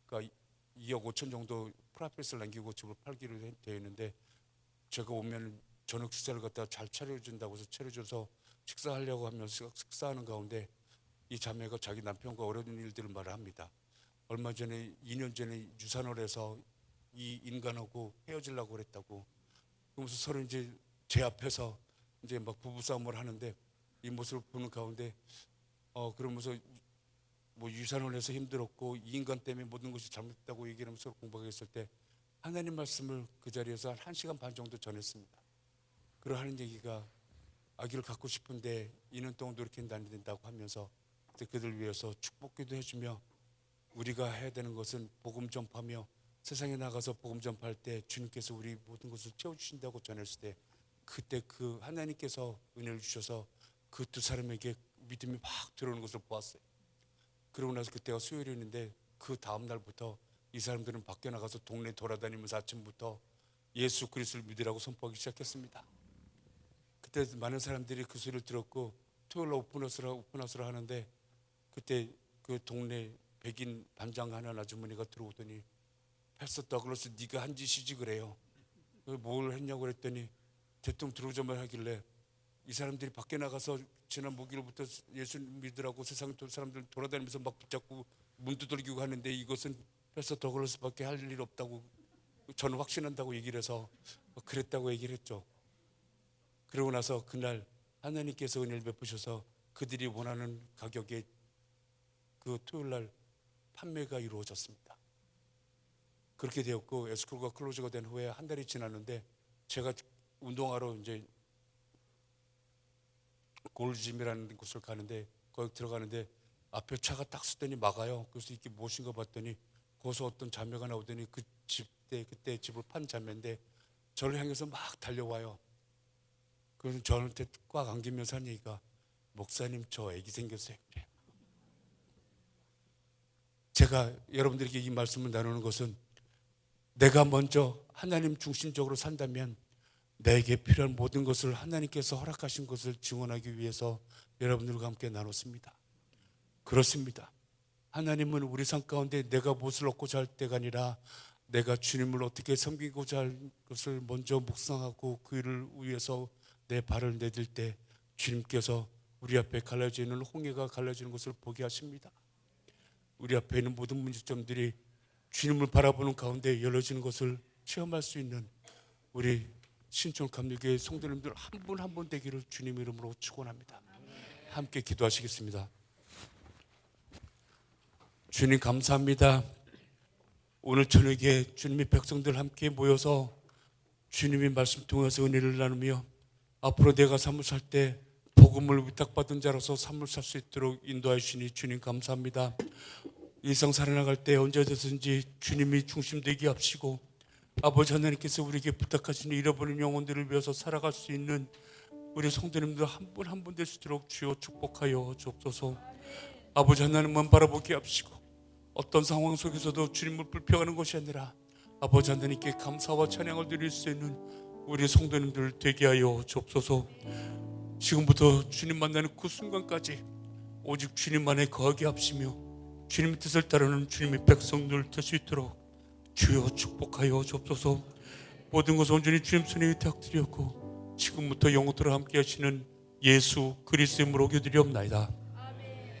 그러니까 2억 5천 정도 프라핏을 남기고 집을 팔기로 되어 있는데 제가 오면 저녁 식사를 갖다 잘 차려준다고 해서 차려줘서 식사하려고 하면서 식사하는 가운데 이 자매가 자기 남편과 어려운 일들을 말을 합니다. 얼마 전에 2년 전에 유산을 해서 이 인간하고 헤어지려고 그랬다고. 그러면서 서로 이제 제 앞에서 이제 막 부부싸움을 하는데 이 모습을 보는 가운데 그러면서 뭐 유산을 해서 힘들었고 이 인간 때문에 모든 것이 잘못됐다고 얘기하면서 공부하겠을 때 하나님 말씀을 그 자리에서 한 1시간 반 정도 전했습니다. 그러 하는 얘기가 아기를 갖고 싶은데 2년 동안 노력했는데 안 된다고 하면서 그들 위해서 축복기도 해주며 우리가 해야 되는 것은 복음 전파하며 세상에 나가서 복음 전파할 때 주님께서 우리 모든 것을 채워주신다고 전했을 때 그때 그 하나님께서 은혜를 주셔서 그 두 사람에게 믿음이 막 들어오는 것을 보았어요. 그러고 나서 그때가 수요일이었는데 그 다음 날부터 이 사람들은 밖에 나가서 동네 돌아다니면서 아침부터 예수 그리스도를 믿으라고 선포하기 시작했습니다. 그때 많은 사람들이 그 소리를 들었고 토요일날 오픈하우스를 하는데 그때 그 동네 백인 반장하는 아주머니가 들어오더니 패스터 더글러스 네가 한 짓이지 그래요. 뭘 했냐고 그랬더니 대통령 들어오자마자 하길래 이 사람들이 밖에 나가서 지난 목요일부터 예수 믿으라고 세상 사람들 돌아다니면서 막 붙잡고 문 두들기고 하는데 이것은 패스터 더글러스밖에 할 일 없다고 저는 확신한다고 얘기를 해서 그랬다고 얘기를 했죠. 그러고 나서 그날 하나님께서 은혜를 베푸셔서 그들이 원하는 가격에 그 토요일날 판매가 이루어졌습니다. 그렇게 되었고 에스코가 클로즈가 된 후에 한 달이 지났는데 제가 운동하러 이제 골드짐이라는 곳을 가는데 거기 들어가는데 앞에 차가 딱 서더니 막아요. 그래서 이게 무엇인가 봤더니 거기서 어떤 자매가 나오더니 그때 집을 판 자매인데 저를 향해서 막 달려와요. 그래서 저한테 꽉 안기면서 한 얘기가 목사님 저 애기 생겼어요. 그래요. 제가 여러분들에게 이 말씀을 나누는 것은 내가 먼저 하나님 중심적으로 산다면 내게 필요한 모든 것을 하나님께서 허락하신 것을 증언하기 위해서 여러분들과 함께 나눴습니다. 그렇습니다. 하나님은 우리 삶 가운데 내가 무엇을 얻고자 할 때가 아니라 내가 주님을 어떻게 섬기고자 할 것을 먼저 묵상하고 그 일을 위해서 내 발을 내딜 때 주님께서 우리 앞에 갈라지는 홍해가 갈라지는 것을 보게 하십니다. 우리 앞에 있는 모든 문제점들이 주님을 바라보는 가운데 열려지는 것을 체험할 수 있는 우리 신촌 감리교회 성도님들 한 분 한 분 되기를 주님 이름으로 축원합니다. 함께 기도하시겠습니다. 주님 감사합니다. 오늘 저녁에 주님의 백성들 함께 모여서 주님의 말씀 통해서 은혜를 나누며 앞으로 내가 삶을 살 때 복음을 위탁받은 자로서 삶을 살 수 있도록 인도하여 주시니 주님 감사합니다. 일상 살아나갈 때 언제든지 주님이 중심되게 하시고 아버지 하나님께서 우리에게 부탁하시는 잃어버린 영혼들을 위해서 살아갈 수 있는 우리 성도님들 한 분 한 분 될 수 있도록 주여 축복하여 주옵소서. 아버지 하나님만 바라보게 하시고 어떤 상황 속에서도 주님을 불평하는 것이 아니라 아버지 하나님께 감사와 찬양을 드릴 수 있는 우리 성도님들 되게 하여 주옵소서. 지금부터 주님 만나는 그 순간까지 오직 주님만에 거하게 합시며 주님의 뜻을 따르는 주님의 백성들 될 수 있도록 주여 축복하여 주옵소서. 모든 것을 온전히 주님 손에 의탁드렸고 지금부터 영원토록 함께 하시는 예수 그리스도의 이름으로 기도드리옵나이다.